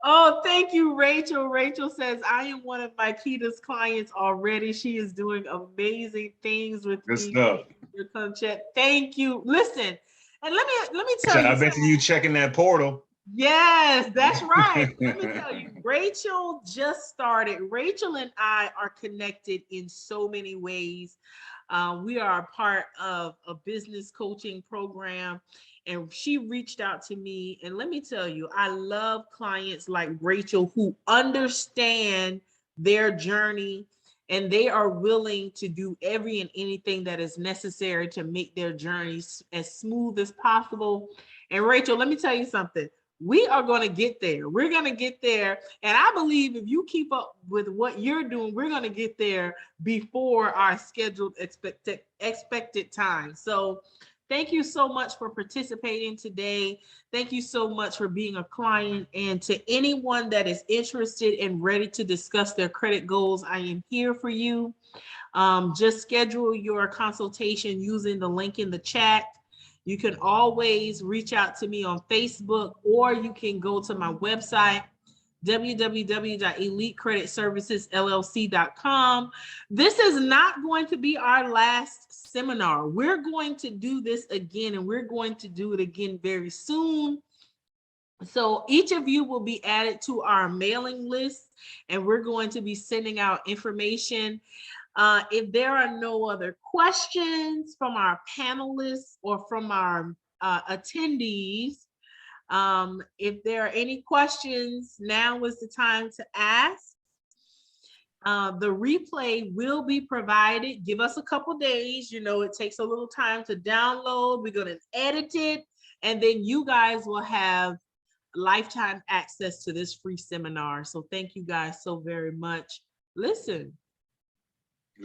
A: oh, thank you, Rachel. Rachel says, I am one of MyKeida's clients already. She is doing amazing things with me. Come chat. Thank you. Listen, and let me tell you.
C: I bet you checking that portal.
A: Yes, that's right. Let me tell you, Rachel just started. Rachel and I are connected in so many ways. We are a part of a business coaching program, and she reached out to me. And let me tell you, I love clients like Rachel who understand their journey and they are willing to do every and anything that is necessary to make their journeys as smooth as possible. And Rachel, let me tell you something. We are going to get there. We're going to get there. And I believe if you keep up with what you're doing, we're going to get there before our scheduled expected time. So thank you so much for participating today. Thank you so much for being a client. And to anyone that is interested and ready to discuss their credit goals, I am here for you. Just schedule your consultation using the link in the chat. You can always reach out to me on Facebook, or you can go to my website, www.elitecreditservicesllc.com. This is not going to be our last seminar. We're going to do this again, and we're going to do it again very soon. So each of you will be added to our mailing list, and we're going to be sending out information. If there are no other questions from our panelists or from our attendees, if there are any questions, now is the time to ask. The replay will be provided. Give us a couple days. You know, it takes a little time to download. We're going to edit it, and then you guys will have lifetime access to this free seminar. So thank you guys so very much. Listen.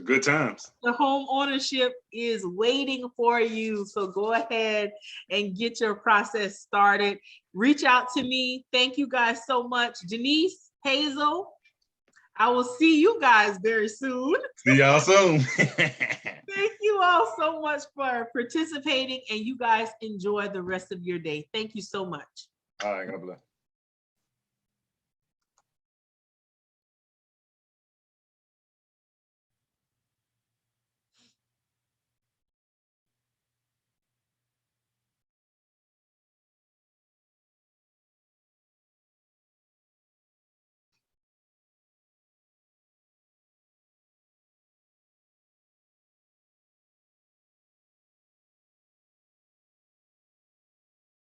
C: Good times.
A: The home ownership is waiting for you. So go ahead and get your process started. Reach out to me. Thank you guys so much. Denise, Hazel, I will see you guys very soon.
C: See y'all soon.
A: Thank you all so much for participating, and you guys enjoy the rest of your day. Thank you so much.
C: All right, God bless.